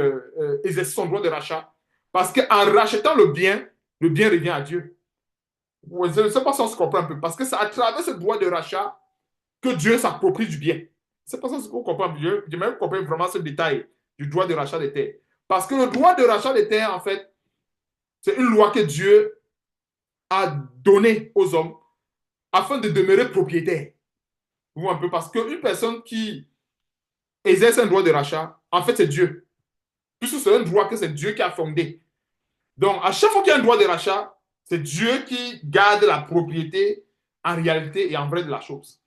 exercer son droit de rachat, parce qu'en rachetant le bien revient à Dieu. Je ne sais pas si on se comprend un peu, parce que c'est à travers ce droit de rachat que Dieu s'approprie du bien. C'est pas ça qu'on comprend. Je même comprendre vraiment ce détail du droit de rachat des terres. Parce que le droit de rachat des terres, en fait, c'est une loi que Dieu a donnée aux hommes afin de demeurer propriétaire. Vous voyez un peu, parce qu'une personne qui exerce un droit de rachat, en fait, c'est Dieu. Puisque c'est un droit que c'est Dieu qui a fondé. Donc, à chaque fois qu'il y a un droit de rachat, c'est Dieu qui garde la propriété en réalité et en vrai de la chose.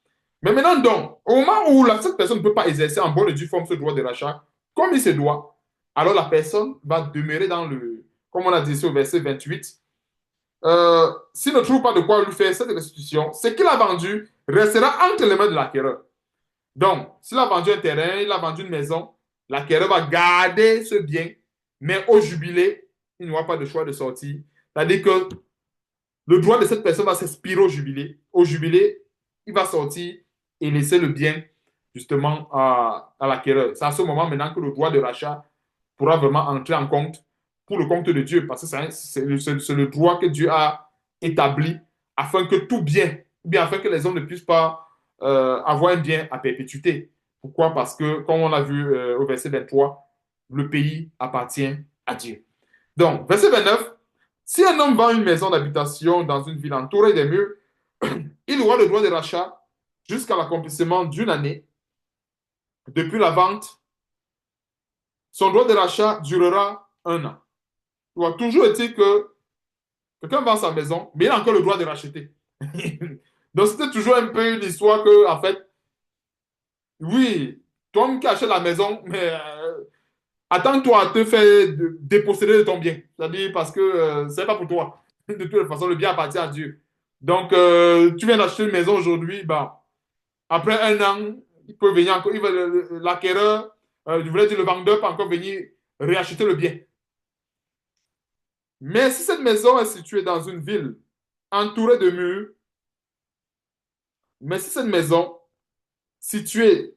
Mais maintenant, donc, au moment où cette personne ne peut pas exercer en bonne et due forme ce droit de rachat, comme il se doit, alors la personne va demeurer dans le, comme on a dit ici au verset 28, s'il ne trouve pas de quoi lui faire cette restitution, ce qu'il a vendu restera entre les mains de l'acquéreur. Donc, s'il a vendu un terrain, il a vendu une maison, l'acquéreur va garder ce bien, mais au jubilé, il n'y aura pas de choix de sortie. C'est-à-dire que le droit de cette personne va s'expirer au jubilé. Au jubilé, il va sortir et laisser le bien justement à l'acquéreur. C'est à ce moment maintenant que le droit de rachat pourra vraiment entrer en compte pour le compte de Dieu, parce que c'est le droit que Dieu a établi afin que tout bien, ou bien afin que les hommes ne puissent pas avoir un bien à perpétuité. Pourquoi? Parce que, comme on l'a vu au verset 23, le pays appartient à Dieu. Donc, verset 29, si un homme vend une maison d'habitation dans une ville entourée des murs, il aura le droit de rachat jusqu'à l'accomplissement d'une année. Depuis la vente, son droit de rachat durera un an. Il a toujours été que quelqu'un vend sa maison, mais il a encore le droit de racheter. Donc, c'était toujours un peu une histoire que, en fait, oui, toi qui achètes la maison, mais attends-toi à te faire déposséder de ton bien. C'est-à-dire parce que c'est pas pour toi. De toute façon, le bien appartient à Dieu. Donc, tu viens d'acheter une maison aujourd'hui, bah, après un an, il peut venir encore, l'acquéreur, je voulais dire le vendeur peut encore venir réacheter le bien. Mais si cette maison est située dans une ville entourée de murs, mais si cette maison située,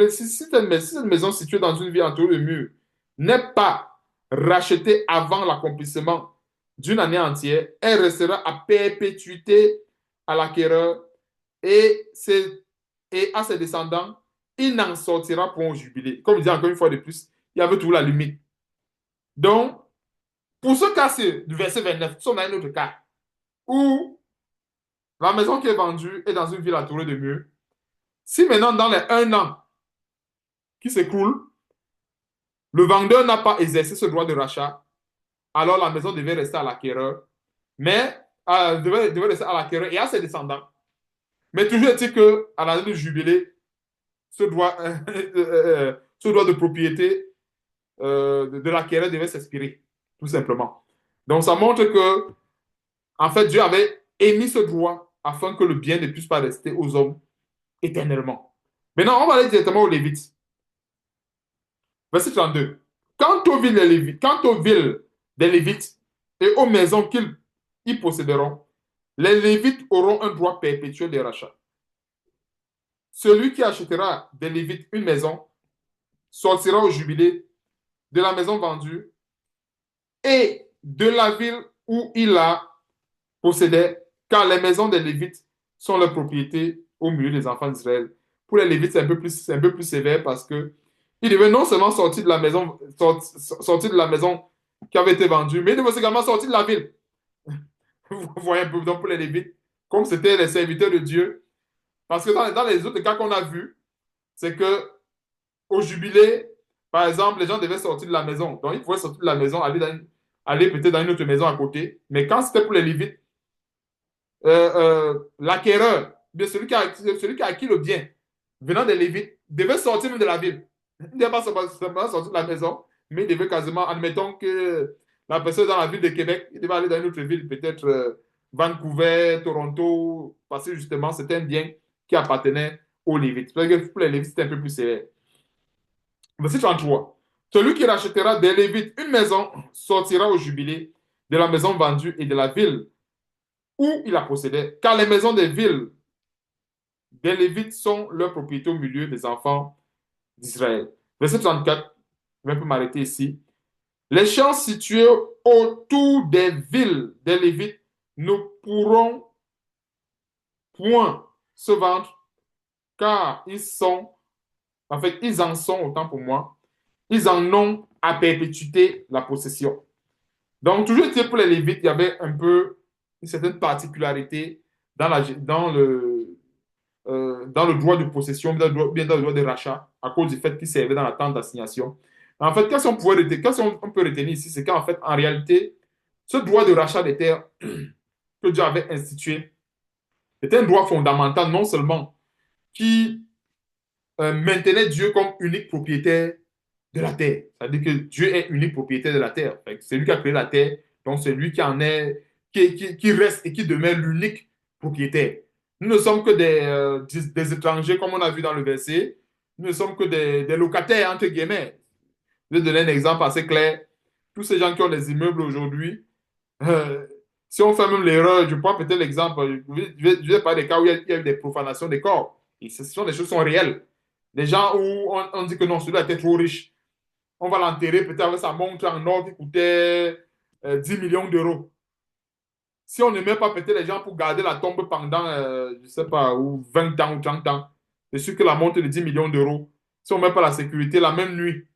si cette maison située dans une ville entourée de murs n'est pas rachetée avant l'accomplissement d'une année entière, elle restera à perpétuité à l'acquéreur et, et à ses descendants, il n'en sortira pour un jubilé. Comme je dis encore une fois de plus, il y avait toujours la limite. Donc, pour ce cas-ci, du verset 29, on a un autre cas où la maison qui est vendue est dans une ville entourée de murs. Si maintenant, dans les un an qui s'écoule, Le vendeur n'a pas exercé ce droit de rachat, alors la maison devait rester à l'acquéreur, mais devait rester à l'acquéreur et à ses descendants. Mais toujours est-il qu'à l'année de jubilé, ce droit de propriété de l'acquéreur devait s'expirer, tout simplement. Donc ça montre que, en fait, Dieu avait émis ce droit afin que le bien ne puisse pas rester aux hommes éternellement. Maintenant, on va aller directement aux Lévites. Verset 32. Quant aux villes des Lévites et aux maisons qu'ils y posséderont, les Lévites auront un droit perpétuel de rachat. Celui qui achètera des Lévites une maison sortira au jubilé de la maison vendue et de la ville où il la possédait, car les maisons des Lévites sont leur propriété au milieu des enfants d'Israël. Pour les Lévites, c'est un peu plus sévère parce que ils devaient non seulement sortir de la maison qui avait été vendue, mais ils devaient également sortir de la ville. Vous voyez un peu, donc pour les Lévites, comme c'était les serviteurs de Dieu, parce que dans les autres cas qu'on a vus, c'est que au jubilé, par exemple, les gens devaient sortir de la maison. Donc, ils pouvaient sortir de la maison, aller peut-être dans une autre maison à côté. Mais quand c'était pour les Lévites, l'acquéreur, bien celui qui a acquis le bien, venant des Lévites, devait sortir même de la ville. Il ne devait pas seulement sortir de la maison, mais il devait quasiment, admettons que la personne est dans la ville de Québec, il devait aller dans une autre ville, peut-être Vancouver, Toronto, parce que justement, c'était un bien qui appartenait aux Lévites. Pour les Lévites, c'était un peu plus sévère. Verset 33. Celui qui rachètera des Lévites une maison sortira au jubilé de la maison vendue et de la ville où il la possédait, car les maisons des villes des Lévites sont leur propriété au milieu des enfants d'Israël. Verset 34, je vais un peu m'arrêter ici. Les champs situés autour des villes des Lévites ne pourront point se vendre, car ils en sont, autant pour moi, ils en ont à perpétuité la possession. Donc, toujours pour les Lévites, il y avait un peu une certaine particularité dans le droit de possession, bien dans le droit de rachat, à cause du fait qu'ils servaient dans la tente d'assignation. En fait, qu'est-ce qu'on peut retenir ici, c'est qu'en fait, en réalité, ce droit de rachat des terres que Dieu avait institué était un droit fondamental, non seulement qui maintenait Dieu comme unique propriétaire de la terre. C'est-à-dire que Dieu est unique propriétaire de la terre. C'est lui qui a créé la terre, donc c'est lui qui en est, qui reste et qui demeure l'unique propriétaire. Nous ne sommes que des étrangers, comme on a vu dans le verset. Nous ne sommes que des locataires, entre guillemets. Je vais donner un exemple assez clair. Tous ces gens qui ont des immeubles aujourd'hui, euh, si on fait même l'erreur, je prends peut-être l'exemple, je vais parler des cas où il y a eu des profanations des corps. Et ce sont des choses qui sont réelles. Des gens où on dit que non, celui-là était trop riche. On va l'enterrer peut-être avec sa montre en or qui coûtait 10 millions d'euros. Si on ne met pas peut-être les gens pour garder la tombe pendant, je ne sais pas, ou 20 ans ou 30 ans, c'est sûr que la montre de 10 millions d'euros, si on ne met pas la sécurité la même nuit,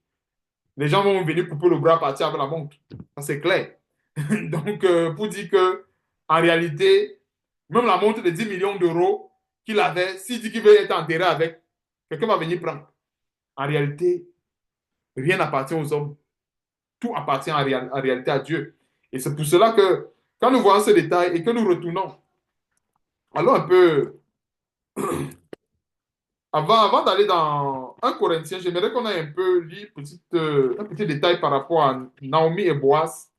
les gens vont venir couper le bras à partir avec la montre. Ça, c'est clair. Donc, pour dire que, en réalité, même la montre de 10 millions d'euros qu'il avait, s'il dit qu'il veut être enterré avec, quelqu'un va venir prendre. En réalité, rien n'appartient aux hommes. Tout appartient en réalité à Dieu. Et c'est pour cela que, quand nous voyons ce détail et que nous retournons, allons un peu, avant d'aller dans 1 Corinthiens, j'aimerais qu'on ait un peu lu un petit détail par rapport à Naomi et Boaz.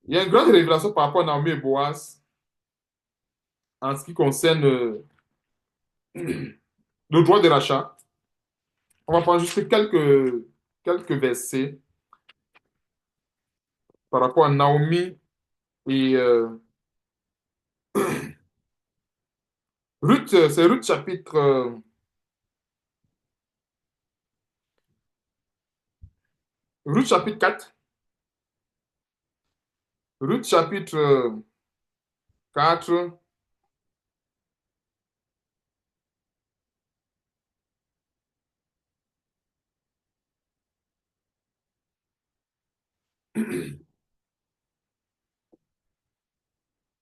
Il y a une grande révélation par rapport à Naomi et Boaz en ce qui concerne le droit de rachat. On va prendre juste quelques versets par rapport à Naomi et Ruth. C'est Ruth chapitre 4. Ruth chapitre 4.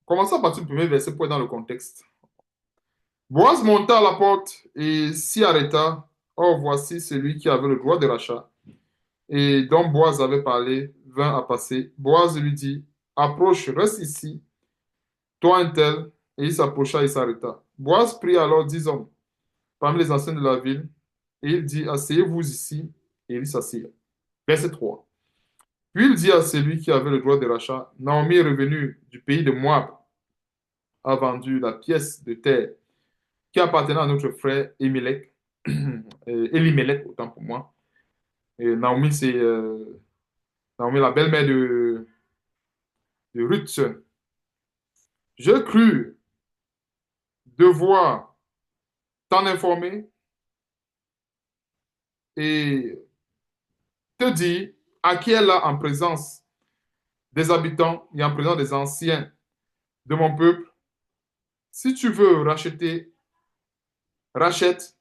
Commençons à partir du premier verset pour être dans le contexte. Boaz monta à la porte et s'y arrêta. Or, voici celui qui avait le droit de rachat. et dont Boaz avait parlé vint à passer. Boaz lui dit, approche, reste ici, toi un tel. Et il s'approcha et s'arrêta. Boaz prit alors 10 hommes parmi les anciens de la ville, et il dit, asseyez-vous ici, et ils s'assirent. Verset 3. Puis il dit à celui qui avait le droit de rachat, Naomi est revenue du pays de Moab, a vendu la pièce de terre qui appartenait à notre frère Émilec, Elimelech, autant pour moi. Et Naomi, c'est Naomi, la belle-mère de Ruth. Je crus devoir t'en informer et te dire à qui elle a en présence des habitants et en présence des anciens de mon peuple. Si tu veux racheter, rachète,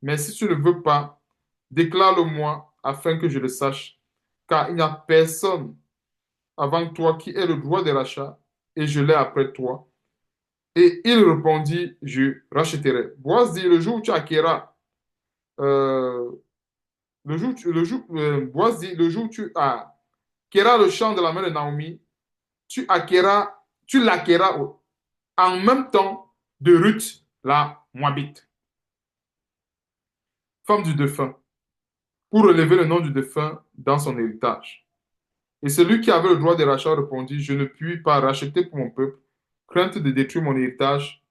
mais si tu ne veux pas, déclare-le-moi afin que je le sache, car il n'y a personne avant toi qui ait le droit de rachat, et je l'ai après toi. Et il répondit, je rachèterai. Boaz dit, le jour où tu acquéras, euh, Boaz dit, le jour où tu acquéras le champ de la main de Naomi, tu l'acquéras en même temps de Ruth, la Moabite, femme du défunt, pour relever le nom du défunt dans son héritage. Et celui qui avait le droit de rachat répondit, je ne puis pas racheter pour mon peuple, crainte de détruire mon héritage.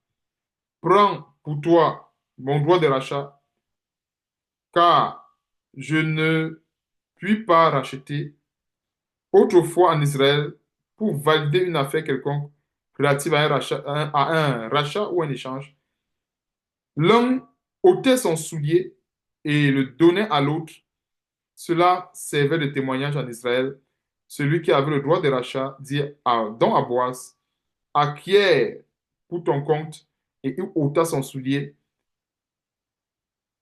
Prends pour toi mon droit de rachat, car je ne puis pas racheter. Autrefois en Israël, pour valider une affaire quelconque relative à un rachat ou un échange, l'un ôtait son soulier et le donnait à l'autre. Cela servait de témoignage en Israël. Celui qui avait le droit de rachat dit donc à Boaz, acquiert pour ton compte, et il ôta son soulier.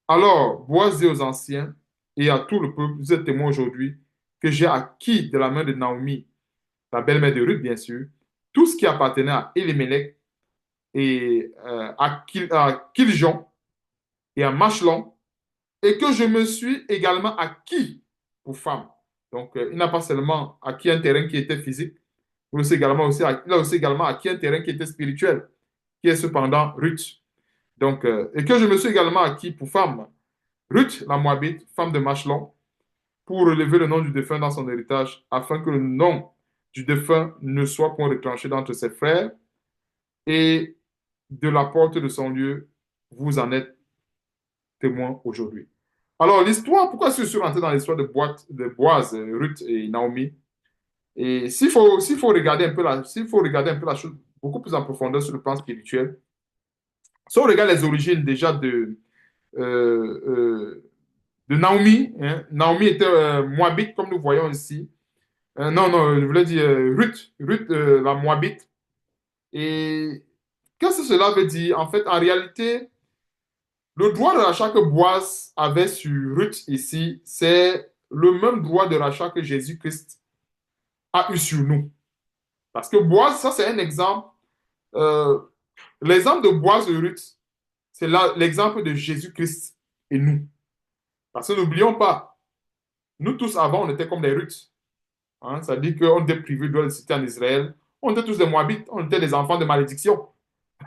Alors Boaz dit aux anciens et à tout le peuple, vous êtes témoins aujourd'hui que j'ai acquis de la main de Naomi, la belle-mère de Ruth, bien sûr, tout ce qui appartenait à Elimelech et à Kiljon et à Machlon, et que je me suis également acquis pour femme. Donc, il n'a pas seulement acquis un terrain qui était physique, il a aussi également acquis un terrain qui était spirituel, qui est cependant Ruth. Donc, et que je me suis également acquis pour femme, Ruth, la Moabite, femme de Machlon, pour relever le nom du défunt dans son héritage, afin que le nom du défunt ne soit point retranché d'entre ses frères, et de la porte de son lieu, vous en êtes témoins aujourd'hui. Alors, l'histoire, pourquoi je suis rentré dans l'histoire de Boaz, Ruth et Naomi? Et s'il faut regarder un peu la chose beaucoup plus en profondeur sur le plan spirituel, si on regarde les origines déjà euh, de Naomi, hein, Naomi était Moabite, comme nous voyons ici. Non, non, je voulais dire Ruth, la Moabite. Et qu'est-ce que cela veut dire? En fait, en réalité, le droit de rachat que Boaz avait sur Ruth ici, c'est le même droit de rachat que Jésus-Christ a eu sur nous. Parce que Boaz, ça c'est un exemple. euh, L'exemple de Boaz et Ruth, c'est l'exemple de Jésus-Christ et nous. Parce que n'oublions pas, nous tous avant, on était comme des Ruth. Hein, c'est-à-dire qu'on était privés de la cité en Israël. On était tous des Moabites. On était des enfants de malédiction,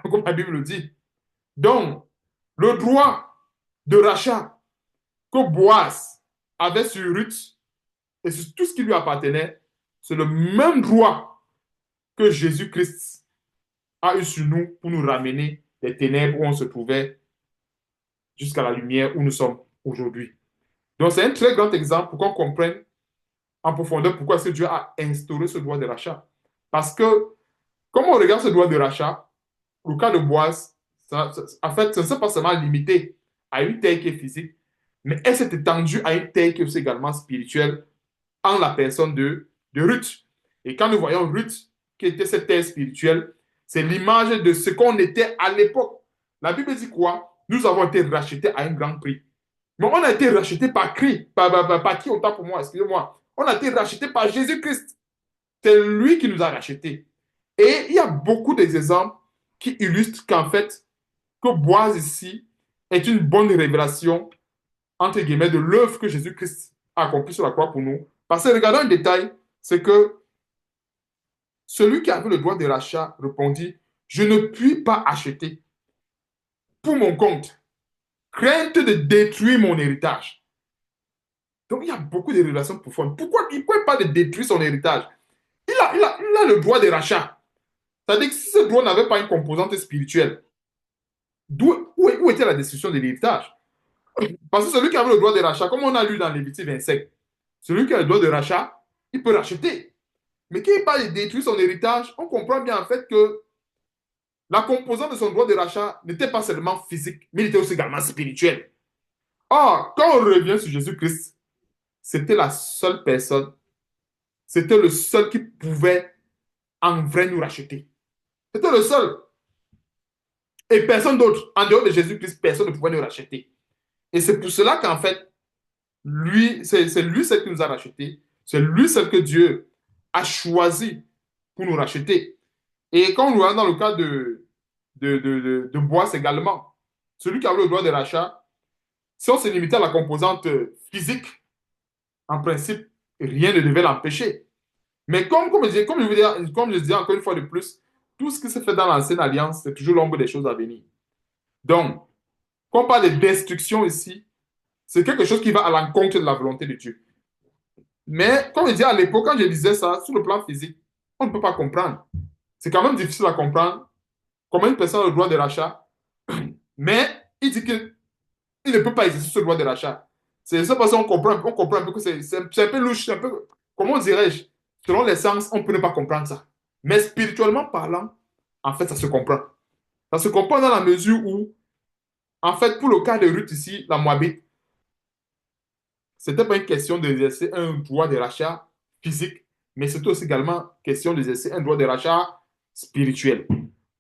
comme la Bible le dit. Donc, le droit de rachat que Boaz avait sur Ruth et sur tout ce qui lui appartenait, c'est le même droit que Jésus-Christ a eu sur nous pour nous ramener des ténèbres où on se trouvait jusqu'à la lumière où nous sommes aujourd'hui. Donc, c'est un très grand exemple pour qu'on comprenne en profondeur pourquoi est-ce que Dieu a instauré ce droit de rachat. Parce que, comme on regarde ce droit de rachat, le cas de Boaz, en fait, ça ne s'est pas seulement limité à une terre qui est physique, mais elle s'est étendue à une terre qui est aussi également spirituelle en la personne de Ruth. Et quand nous voyons Ruth, qui était cette terre spirituelle, c'est l'image de ce qu'on était à l'époque. La Bible dit quoi? Nous avons été rachetés à un grand prix. Mais on a été rachetés par Christ. Par qui autant pour moi? Excusez-moi. On a été rachetés par Jésus-Christ. C'est lui qui nous a rachetés. Et il y a beaucoup d'exemples qui illustrent qu'en fait, que Boaz ici est une bonne révélation, entre guillemets, de l'œuvre que Jésus-Christ a accompli sur la croix pour nous. Parce que regardons un détail, c'est que celui qui avait le droit de rachat répondit, je ne puis pas acheter pour mon compte, crainte de détruire mon héritage. Donc il y a beaucoup de relations profondes. Pourquoi il ne peut pas de détruire son héritage? Il a le droit de rachat. C'est-à-dire que si ce droit n'avait pas une composante spirituelle, où était la destruction de l'héritage? Parce que celui qui avait le droit de rachat, comme on a lu dans Lévitique 25, celui qui a le droit de rachat, il peut racheter. Mais qui parle de détruire son héritage, on comprend bien en fait que la composante de son droit de rachat n'était pas seulement physique, mais il était aussi également spirituel. Or, quand on revient sur Jésus-Christ, c'était la seule personne, c'était le seul qui pouvait en vrai nous racheter. C'était le seul. Et personne d'autre, en dehors de Jésus-Christ, personne ne pouvait nous racheter. Et c'est pour cela qu'en fait, lui, c'est lui celle qui nous a rachetés. C'est lui celle que Dieu a choisi pour nous racheter. Et quand on regarde dans le cas de Boaz également, celui qui avait le droit de rachat, si on se limitait à la composante physique, en principe, rien ne devait l'empêcher. Mais comme je disais encore une fois de plus, tout ce qui se fait dans l'ancienne alliance, c'est toujours l'ombre des choses à venir. Donc, quand on parle de destruction ici, c'est quelque chose qui va à l'encontre de la volonté de Dieu. Mais comme je disais à l'époque, quand je disais ça, sur le plan physique, on ne peut pas comprendre. C'est quand même difficile à comprendre comment une personne a le droit de rachat, mais il dit qu'il ne peut pas exercer ce droit de rachat. C'est ça parce qu'on comprend un peu que c'est un peu louche, un peu, comment dirais-je, selon les sens, on peut ne pas comprendre ça. Mais spirituellement parlant, en fait, ça se comprend. Ça se comprend dans la mesure où, en fait, pour le cas de Ruth ici, la Moabite, c'était pas une question d'exercer un droit de rachat physique, mais c'était aussi également question d'exercer un droit de rachat spirituel.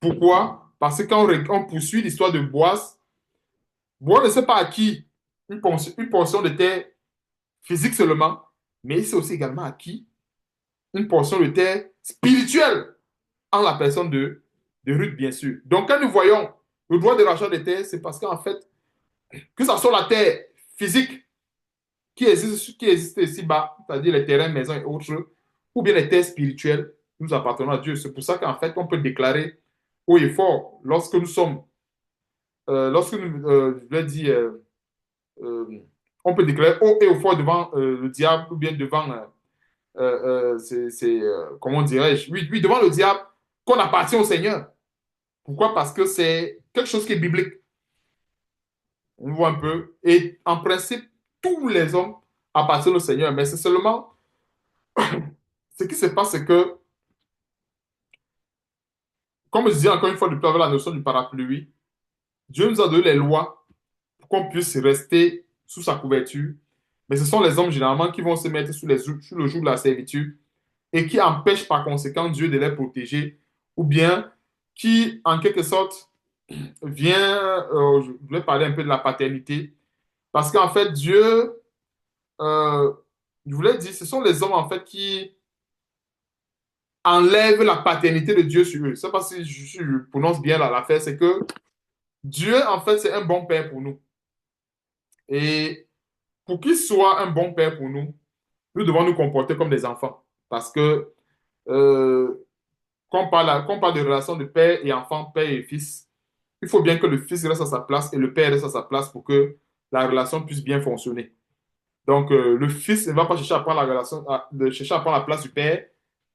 Pourquoi? Parce que quand on poursuit l'histoire de Boaz, Boaz ne sait pas à qui une portion de terre physique seulement, mais il sait aussi également à qui une portion de terre spirituelle en la personne de Ruth, bien sûr. Donc, quand nous voyons le droit de rachat des terres, c'est parce qu'en fait, que ce soit la terre physique qui existe ici-bas, c'est-à-dire les terrains, maisons et autres, ou bien les terres spirituelles, nous appartenons à Dieu. C'est pour ça qu'en fait, on peut déclarer haut et fort lorsque nous sommes, je l'ai dit, euh, on peut déclarer haut et fort devant le diable ou bien devant, comment dirais-je, oui, oui, devant le diable, qu'on appartient au Seigneur. Pourquoi? Parce que c'est quelque chose qui est biblique. On voit un peu. Et en principe, tous les hommes appartiennent au Seigneur, mais c'est seulement ce qui se passe, c'est que, comme je disais encore une fois depuis avec la notion du parapluie, Dieu nous a donné les lois pour qu'on puisse rester sous sa couverture. Mais ce sont les hommes généralement qui vont se mettre sous le joug de la servitude et qui empêchent par conséquent Dieu de les protéger ou bien qui, en quelque sorte, vient, je voulais parler un peu de la paternité, parce qu'en fait, Dieu, euh, je voulais dire, ce sont les hommes en fait qui enlèvent la paternité de Dieu sur eux. Je ne sais pas si je prononce bien l'affaire, c'est que Dieu, en fait, c'est un bon père pour nous. Et pour qu'il soit un bon père pour nous, nous devons nous comporter comme des enfants. Parce que euh, quand on parle de relation de père et enfant, père et fils, il faut bien que le fils reste à sa place et le père reste à sa place pour que la relation puisse bien fonctionner. Donc, le fils ne va pas chercher à prendre chercher à prendre la place du père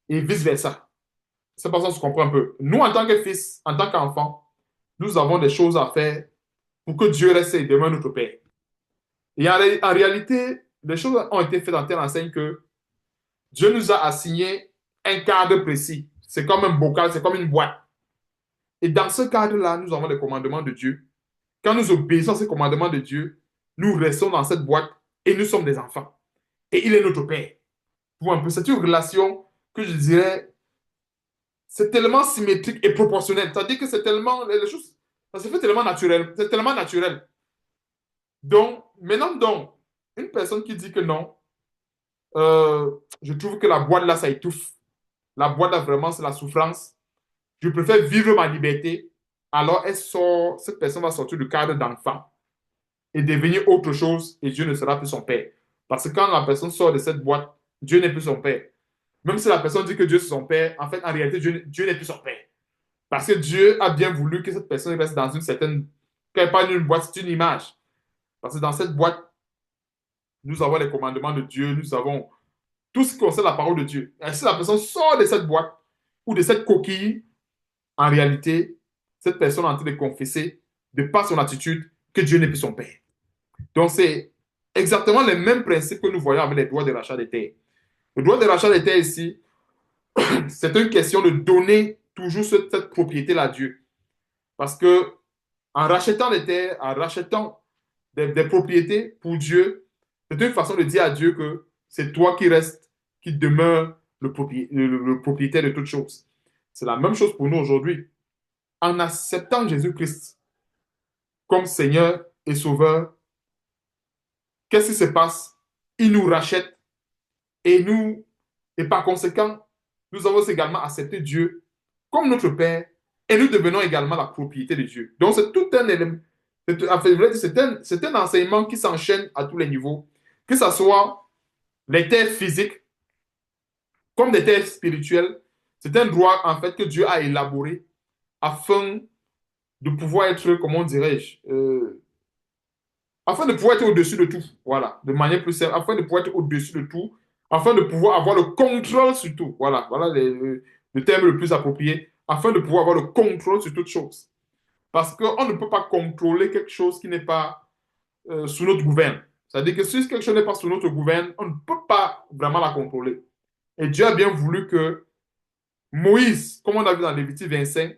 et vice-versa. C'est pas ça qu'on se comprend un peu. Nous, en tant que fils, en tant qu'enfant, nous avons des choses à faire pour que Dieu reste et demeure notre père. Et en réalité, les choses ont été faites en telle enseigne que Dieu nous a assigné un cadre précis. C'est comme un bocal, c'est comme une boîte. Et dans ce cadre-là, nous avons les commandements de Dieu. Quand nous obéissons à ces commandements de Dieu, nous restons dans cette boîte et nous sommes des enfants. Et il est notre Père. Pour un peu, c'est une relation que je dirais, c'est tellement symétrique et proportionnel. C'est-à-dire que c'est tellement, les choses, ça se fait tellement naturel. C'est tellement naturel. Donc, maintenant, donc, une personne qui dit que non, je trouve que la boîte là, ça étouffe. La boîte là, vraiment, c'est la souffrance. Je préfère vivre ma liberté. Alors, cette personne va sortir du cadre d'enfant et devenir autre chose et Dieu ne sera plus son père. Parce que quand la personne sort de cette boîte, Dieu n'est plus son père. Même si la personne dit que Dieu c'est son père, en fait, en réalité, Dieu n'est plus son père. Parce que Dieu a bien voulu que cette personne reste dans une certaine, qu'elle pas une boîte, c'est une image. Parce que dans cette boîte, nous avons les commandements de Dieu, nous avons tout ce qui concerne la parole de Dieu. Et si la personne sort de cette boîte ou de cette coquille, en réalité, cette personne est en train de confesser, de par son attitude, que Dieu n'est plus son père. Donc, c'est exactement les mêmes principes que nous voyons avec les droits de rachat des terres. Le droit de rachat des terres ici, c'est une question de donner toujours cette propriété-là à Dieu. Parce que en rachetant les terres, en rachetant des propriétés pour Dieu, c'est une façon de dire à Dieu que c'est toi qui restes, qui demeure le propriétaire de toutes choses. C'est la même chose pour nous aujourd'hui. En acceptant Jésus-Christ comme Seigneur et Sauveur, qu'est-ce qui se passe? Il nous rachète et nous, et par conséquent, nous avons également accepté Dieu comme notre Père et nous devenons également la propriété de Dieu. Donc, c'est tout un élément, c'est un enseignement qui s'enchaîne à tous les niveaux, que ce soit les terres physiques comme des terres spirituelles. C'est un droit, en fait, que Dieu a élaboré afin de pouvoir être, comment dirais-je, afin de pouvoir être au-dessus de tout. Voilà, de manière plus simple, afin de pouvoir être au-dessus de tout, afin de pouvoir avoir le contrôle sur tout. Voilà, voilà le terme le plus approprié, afin de pouvoir avoir le contrôle sur toute chose. Parce qu'on ne peut pas contrôler quelque chose qui n'est pas sous notre gouverne. C'est-à-dire que si quelque chose n'est pas sous notre gouverne, on ne peut pas vraiment la contrôler. Et Dieu a bien voulu que Moïse, comme on a vu dans Lévitique 25,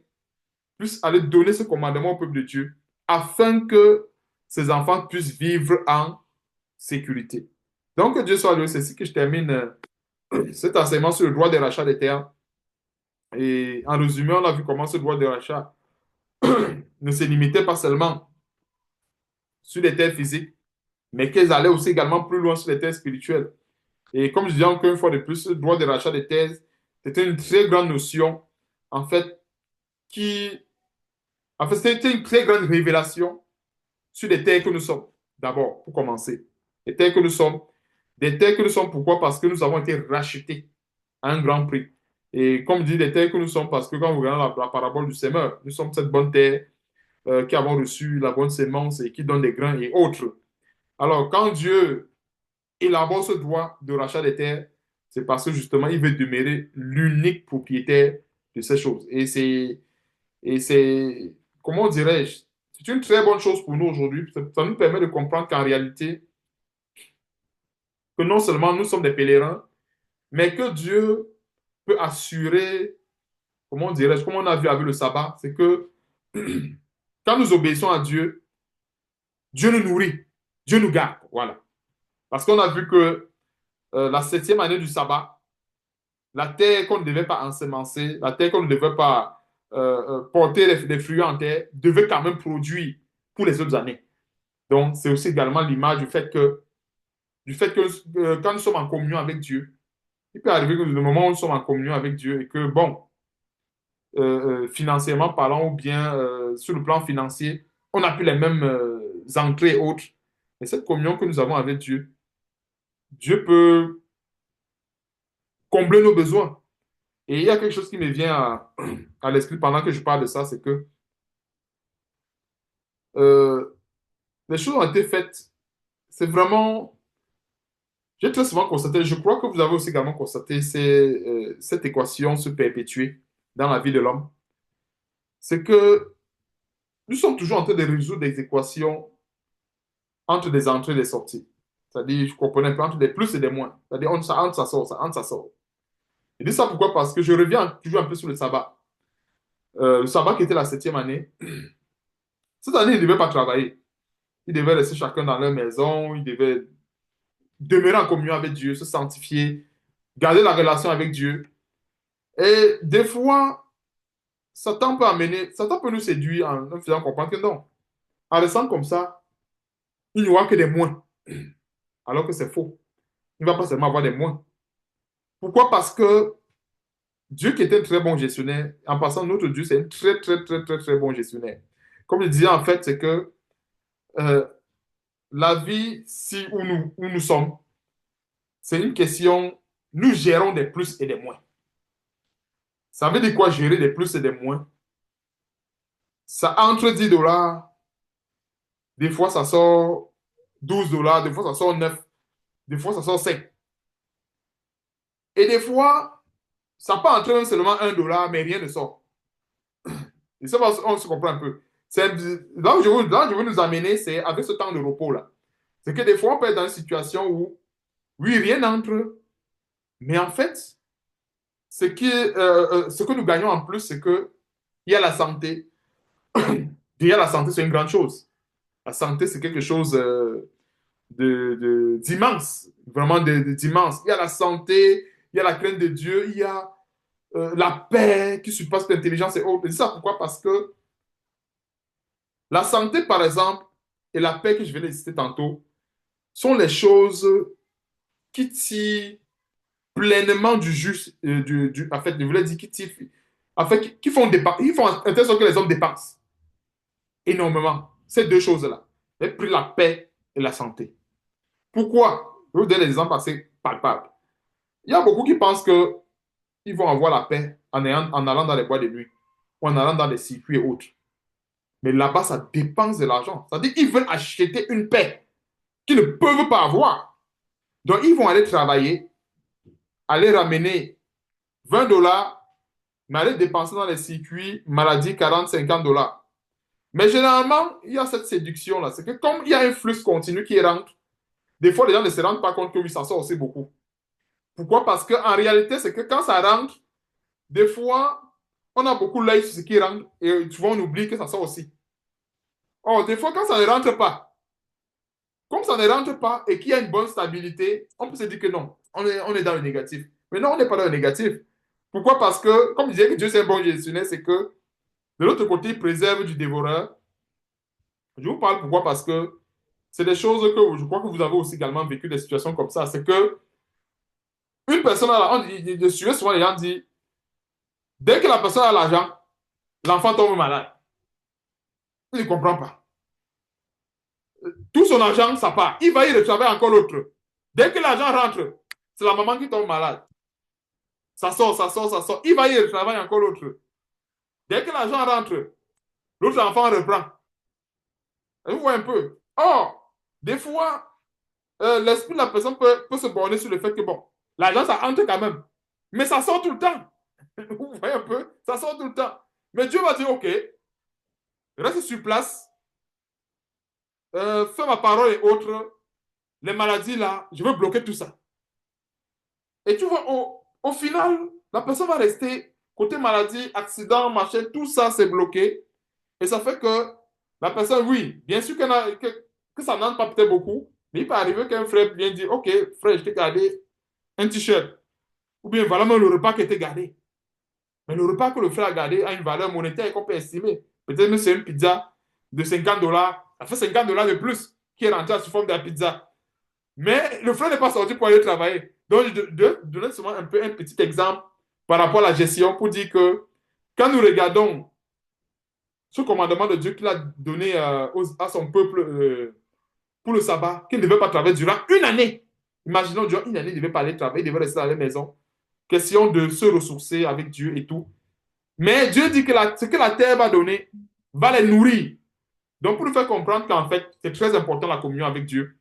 puisse aller donner ce commandement au peuple de Dieu afin que ses enfants puissent vivre en sécurité. Donc, que Dieu soit loué, c'est ici que je termine cet enseignement sur le droit de rachat des terres. Et en résumé, on a vu comment ce droit de rachat ne se limitait pas seulement sur les terres physiques, mais qu'elles allaient aussi également plus loin sur les terres spirituelles. Et comme je dis encore une fois de plus, le droit de rachat des terres, c'était une très grande notion, en fait, qui, en fait, c'était une très grande révélation sur les terres que nous sommes. D'abord, pour commencer, les terres que nous sommes. Des terres que nous sommes, pourquoi? Parce que nous avons été rachetés à un grand prix. Et comme dit, des terres que nous sommes, parce que quand vous regardez la parabole du semeur, nous sommes cette bonne terre qui avons reçu la bonne sémence et qui donne des grains et autres. Alors, quand Dieu élabore ce droit de rachat des terres, c'est parce que justement, il veut demeurer l'unique propriétaire de ces choses. Et c'est, comment dirais-je, c'est une très bonne chose pour nous aujourd'hui. Ça nous permet de comprendre qu'en réalité, que non seulement nous sommes des pèlerins, mais que Dieu peut assurer, comment dirais-je, comme on a vu avec le sabbat, c'est que quand nous obéissons à Dieu, Dieu nous nourrit, Dieu nous garde. Voilà. Parce qu'on a vu que la septième année du sabbat, la terre qu'on ne devait pas ensemencer, la terre qu'on ne devait pas porter des fruits en terre, devait quand même produire pour les autres années. Donc, c'est aussi également l'image du fait que quand nous sommes en communion avec Dieu, il peut arriver que le moment où nous sommes en communion avec Dieu et que, bon, financièrement parlant ou bien sur le plan financier, on n'a plus les mêmes entrées et autres. Et cette communion que nous avons avec Dieu, Dieu peut combler nos besoins. Et il y a quelque chose qui me vient à l'esprit pendant que je parle de ça, c'est que euh, les choses ont été faites. C'est vraiment, j'ai très souvent constaté, je crois que vous avez aussi également constaté cette équation se perpétuer dans la vie de l'homme. C'est que nous sommes toujours en train de résoudre des équations entre des entrées et des sorties. C'est-à-dire, je comprenais un peu entre des plus et des moins. C'est-à-dire, ça entre, ça sort, ça entre, ça sort. Je dis ça pourquoi? Parce que je reviens toujours un peu sur le sabbat. Le sabbat qui était la septième année, cette année, ils ne devaient pas travailler. Ils devaient rester chacun dans leur maison, ils devaient demeurer en communion avec Dieu, se sanctifier, garder la relation avec Dieu. Et des fois, Satan peut nous séduire en nous faisant comprendre que non. En restant comme ça, il n'y aura que des moins. Alors que c'est faux. Il ne va pas seulement avoir des moins. Pourquoi? Parce que Dieu qui était un très bon gestionnaire, en passant, notre Dieu, c'est un très, très, très, très, très bon gestionnaire. Comme je disais, en fait, c'est que euh, la vie, si où nous sommes, c'est une question, nous gérons des plus et des moins. Ça veut dire quoi gérer des plus et des moins? Ça entre 10 dollars, des fois ça sort 12 dollars, des fois ça sort 9, des fois ça sort 5. Et des fois, ça peut entrer même seulement 1 dollar, mais rien ne sort. Et ça, on se comprend un peu. C'est, là où je veux nous amener, c'est avec ce temps de repos-là. C'est que des fois, on peut être dans une situation où, oui, rien n'entre, mais en fait, ce que nous gagnons en plus, c'est que il y a la santé. Déjà, la santé, c'est une grande chose. La santé, c'est quelque chose d'immense, vraiment d'immense. Il y a la santé, il y a la crainte de Dieu, il y a la paix qui surpasse l'intelligence et autres. Et ça, pourquoi? Parce que la santé, par exemple, et la paix que je vais les citer tantôt, sont les choses qui tirent pleinement du juste, en fait, je voulais dire qui tirent, en fait, qui font en telle sorte que les hommes dépensent énormément. Ces deux choses-là. J'ai pris la paix et la santé. Pourquoi? Je vais vous donner des exemples assez palpables. Il y a beaucoup qui pensent qu'ils vont avoir la paix en allant dans les bois de nuit ou en allant dans les circuits et autres. Mais là-bas, ça dépense de l'argent. C'est-à-dire qu'ils veulent acheter une paix qu'ils ne peuvent pas avoir. Donc, ils vont aller travailler, aller ramener 20 dollars, mais aller dépenser dans les circuits maladie 40, 50 dollars. Mais généralement, il y a cette séduction-là. C'est que comme il y a un flux continu qui rentre, des fois, les gens ne se rendent pas compte que oui, ça sort aussi beaucoup. Pourquoi? Parce qu'en réalité, c'est que quand ça rentre, des fois, on a beaucoup l'œil sur ce qui rentre et souvent on oublie que ça sort aussi. Or, des fois, quand ça ne rentre pas, comme ça ne rentre pas et qu'il y a une bonne stabilité, on peut se dire que non, on est dans le négatif. Mais non, on n'est pas dans le négatif. Pourquoi? Parce que, comme je disais que Dieu c'est un bon gestionnaire, c'est que de l'autre côté, il préserve du dévoreur. Je vous parle pourquoi? Parce que c'est des choses que je crois que vous avez aussi également vécu des situations comme ça. C'est que une personne, je suis souvent les gens disent, dès que la personne a l'argent, l'enfant tombe malade. Il ne comprend pas. Tout son argent, ça part. Il va y retravailler encore l'autre. Dès que l'argent rentre, c'est la maman qui tombe malade. Ça sort, ça sort, ça sort. Il va y retravailler encore l'autre. Dès que l'argent rentre, l'autre enfant reprend. Et vous voyez un peu. Or, des fois, l'esprit de la personne peut se borner sur le fait que, bon, l'argent, ça entre quand même. Mais ça sort tout le temps. Vous voyez un peu? Ça sort tout le temps. Mais Dieu va dire, OK, reste sur place, fais ma parole et autres. Les maladies, là, je veux bloquer tout ça. Et tu vois, au final, la personne va rester côté maladie, accident, machin, tout ça, c'est bloqué. Et ça fait que la personne, oui, bien sûr que ça n'entre pas peut-être beaucoup, mais il peut arriver qu'un frère vienne dire, OK, frère, je t'ai gardé un t-shirt. Ou bien, voilà même le repas qui était gardé. Mais le repas que le frère a gardé a une valeur monétaire qu'on peut estimer. Peut-être que c'est une pizza de 50 dollars. Ça fait 50 dollars de plus qui est rentré sous forme de la pizza. Mais le frère n'est pas sorti pour aller travailler. Donc, je donne seulement un peu un petit exemple par rapport à la gestion pour dire que quand nous regardons ce commandement de Dieu qu'il a donné à son peuple pour le sabbat, qu'il ne devait pas travailler durant une année. Imaginons, durant une année, il ne devait pas aller travailler, il devait rester dans la maison. Question de se ressourcer avec Dieu et tout. Mais Dieu dit que ce que la terre va donner va les nourrir. Donc, pour nous faire comprendre qu'en fait, c'est très important la communion avec Dieu.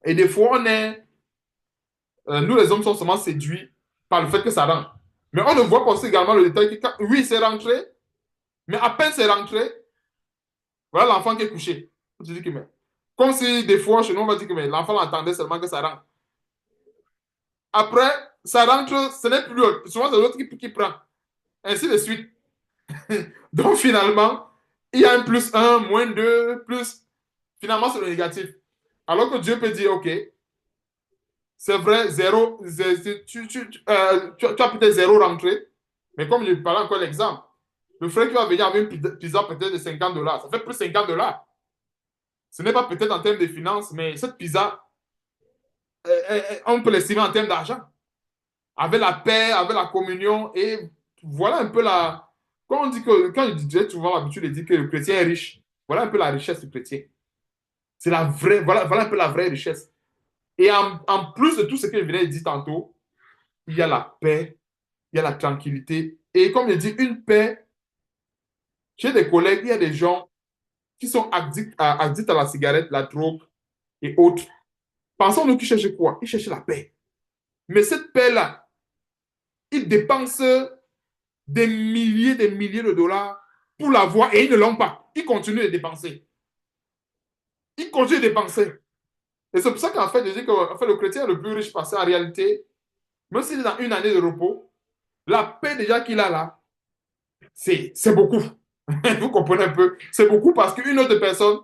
Et des fois, nous les hommes sommes seulement séduits par le fait que ça rentre. Mais on ne voit pas aussi également le détail que, oui, c'est rentré, mais à peine c'est rentré, voilà l'enfant qui est couché. Tu dis que, mais, comme si des fois, chez nous, on va dire que l'enfant entendait seulement que ça rentre. Après, ça rentre, ce n'est plus l'autre. Souvent, c'est l'autre qui prend. Ainsi de suite. Donc, finalement, il y a un plus un, moins deux, plus. Finalement, c'est le négatif. Alors que Dieu peut dire, OK, c'est vrai, zéro, tu as peut-être zéro rentrée, mais comme je parlais encore l'exemple, le frère qui va venir avec une pizza peut-être de 50 dollars, ça fait plus 50 dollars. Ce n'est pas peut-être en termes de finances, mais cette pizza, on peut l'estimer en termes d'argent. Avec la paix, avec la communion, et voilà un peu la. Quand on dit que, quand je disais souvent l'habitude de dire que le chrétien est riche, voilà un peu la richesse du chrétien. C'est la vraie, voilà un peu la vraie richesse. Et en plus de tout ce que je venais de dire tantôt, il y a la paix, il y a la tranquillité. Et comme je dis, une paix, j'ai des collègues, il y a des gens qui sont addicts à la cigarette, la drogue et autres. Pensons-nous qu'ils cherchent quoi? Ils cherchent la paix. Mais cette paix-là, ils dépensent des milliers de dollars pour l'avoir et ils ne l'ont pas. Ils continuent de dépenser. Ils continuent de dépenser. Et c'est pour ça qu'en fait, je dis que en fait, le chrétien est le plus riche parce qu'en réalité, même s'il est dans une année de repos, la paix déjà qu'il a là, c'est beaucoup. Vous comprenez un peu? C'est beaucoup parce qu'une autre personne,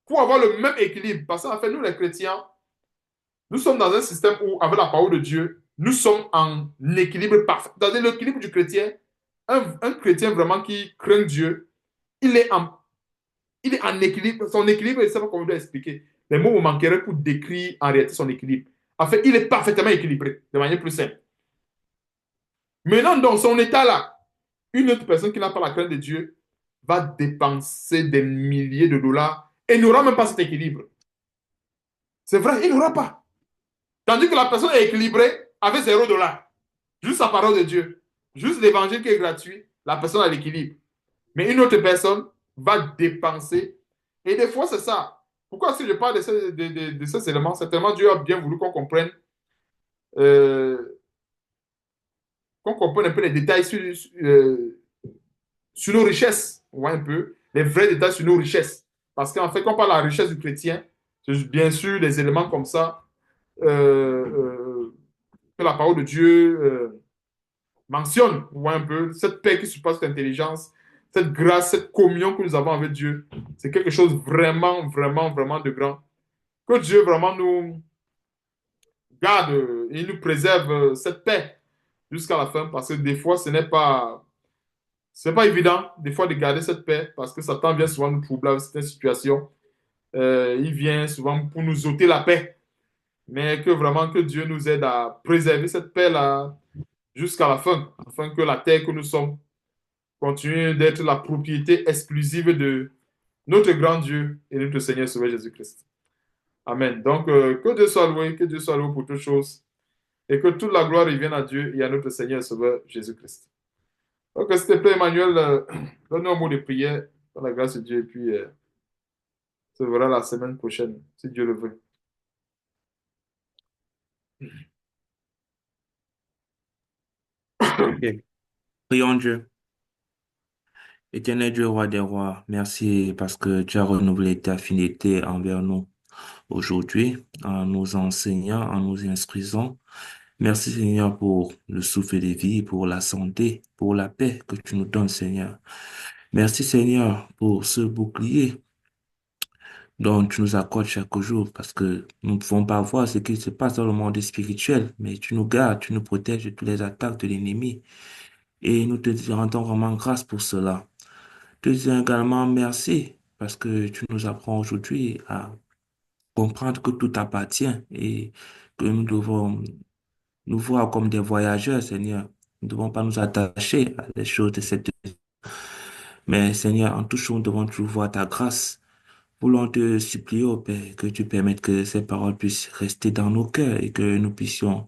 pour avoir le même équilibre, parce qu'en fait, nous les chrétiens, nous sommes dans un système où, avec la parole de Dieu, nous sommes en équilibre parfait. Dans l'équilibre du chrétien, un chrétien vraiment qui craint Dieu, il est en, il est en équilibre. Son équilibre, je ne sais pas comment je dois expliquer. Les mots me manqueraient pour décrire en réalité son équilibre. En fait, il est parfaitement équilibré, de manière plus simple. Maintenant, dans son état-là, une autre personne qui n'a pas la crainte de Dieu va dépenser des milliers de dollars et n'aura même pas cet équilibre. C'est vrai, il n'aura pas. Tandis que la personne est équilibrée avec 0 dollar. Juste la parole de Dieu. Juste l'évangile qui est gratuit, la personne a l'équilibre. Mais une autre personne va dépenser. Et des fois, c'est ça. Pourquoi est-ce que je parle de ces éléments? Certainement, Dieu a bien voulu euh, qu'on comprenne un peu les détails sur nos richesses. On voit un peu les vrais détails sur nos richesses. Parce qu'en fait, quand on parle de la richesse du chrétien, c'est bien sûr des éléments comme ça que la parole de Dieu mentionne. On voit un peu cette paix qui surpasse l'intelligence, cette grâce, cette communion que nous avons avec Dieu. C'est quelque chose vraiment, vraiment, vraiment de grand. Que Dieu vraiment nous garde et nous préserve cette paix jusqu'à la fin, parce que des fois, ce n'est pas évident, des fois, de garder cette paix, parce que Satan vient souvent nous troubler avec certaines situations. Il vient souvent pour nous ôter la paix, mais que vraiment que Dieu nous aide à préserver cette paix-là jusqu'à la fin, afin que la terre que nous sommes continue d'être la propriété exclusive de notre grand Dieu et notre Seigneur Sauveur Jésus-Christ. Amen. Donc, que Dieu soit loué, que Dieu soit loué pour toutes choses, et que toute la gloire revienne à Dieu et à notre Seigneur Sauveur Jésus-Christ. Donc, s'il te plaît, Emmanuel, donne-nous un mot de prière dans la grâce de Dieu, et puis se verra la semaine prochaine, si Dieu le veut. Ok. Prions Dieu. Éternel Dieu, roi des rois, merci parce que tu as renouvelé ta fidélité envers nous aujourd'hui en nous enseignant, en nous instruisant. Merci Seigneur pour le souffle de vie, pour la santé, pour la paix que tu nous donnes Seigneur. Merci Seigneur pour ce bouclier dont tu nous accordes chaque jour parce que nous ne pouvons pas voir ce qui se passe dans le monde spirituel, mais tu nous gardes, tu nous protèges de toutes les attaques de l'ennemi et nous te rendons vraiment grâce pour cela. Te dis également merci parce que tu nous apprends aujourd'hui à comprendre que tout appartient et que nous devons nous voir comme des voyageurs, Seigneur. Nous ne devons pas nous attacher à les choses de cette vie. Mais Seigneur, en tout chose, nous devons toujours voir ta grâce. Voulons te supplier, au Père, que tu permettes que ces paroles puissent rester dans nos cœurs et que nous puissions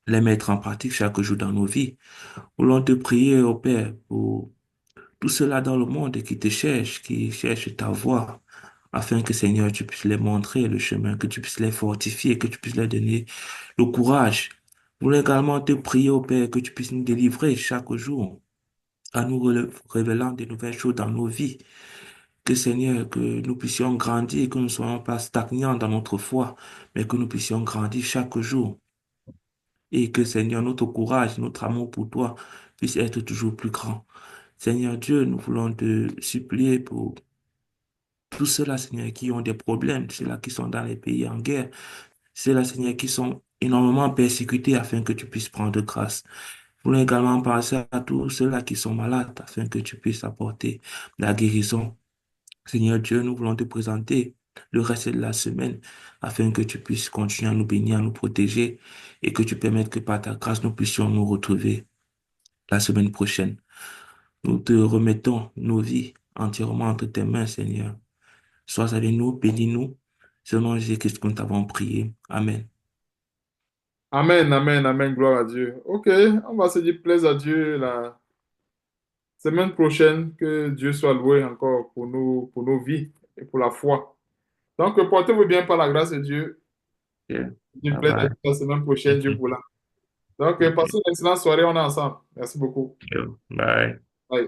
les mettre en pratique chaque jour dans nos vies. Voulons te prier, au Père, pour tout cela dans le monde qui cherchent ta voie, afin que Seigneur, tu puisses les montrer le chemin, que tu puisses les fortifier, que tu puisses leur donner le courage. Nous voulons également te prier, au Père, que tu puisses nous délivrer chaque jour, en nous révélant de nouvelles choses dans nos vies. Que Seigneur, que nous puissions grandir, que nous ne soyons pas stagnants dans notre foi, mais que nous puissions grandir chaque jour. Et que Seigneur, notre courage, notre amour pour toi puisse être toujours plus grand. Seigneur Dieu, nous voulons te supplier pour tous ceux-là, Seigneur, qui ont des problèmes, ceux-là qui sont dans les pays en guerre, ceux-là, Seigneur, qui sont énormément persécutés afin que tu puisses prendre grâce. Nous voulons également penser à tous ceux-là qui sont malades afin que tu puisses apporter la guérison. Seigneur Dieu, nous voulons te présenter le reste de la semaine afin que tu puisses continuer à nous bénir, à nous protéger et que tu permettes que par ta grâce, nous puissions nous retrouver la semaine prochaine. Nous te remettons nos vies entièrement entre tes mains, Seigneur. Sois avec nous, bénis-nous C'est au nom de Jésus-Christ que nous t'avons prié. Amen. Amen, amen, amen, gloire à Dieu. OK, on va se dire plaise à Dieu la semaine prochaine. Que Dieu soit loué encore pour nos vies et pour la foi. Donc, portez-vous bien par la grâce de Dieu. Yeah. Une Bye plaise à bye. Dieu la semaine prochaine, Dieu pour là. Donc, Ok. passez une excellente soirée, on est ensemble. Merci beaucoup. Yo. Bye.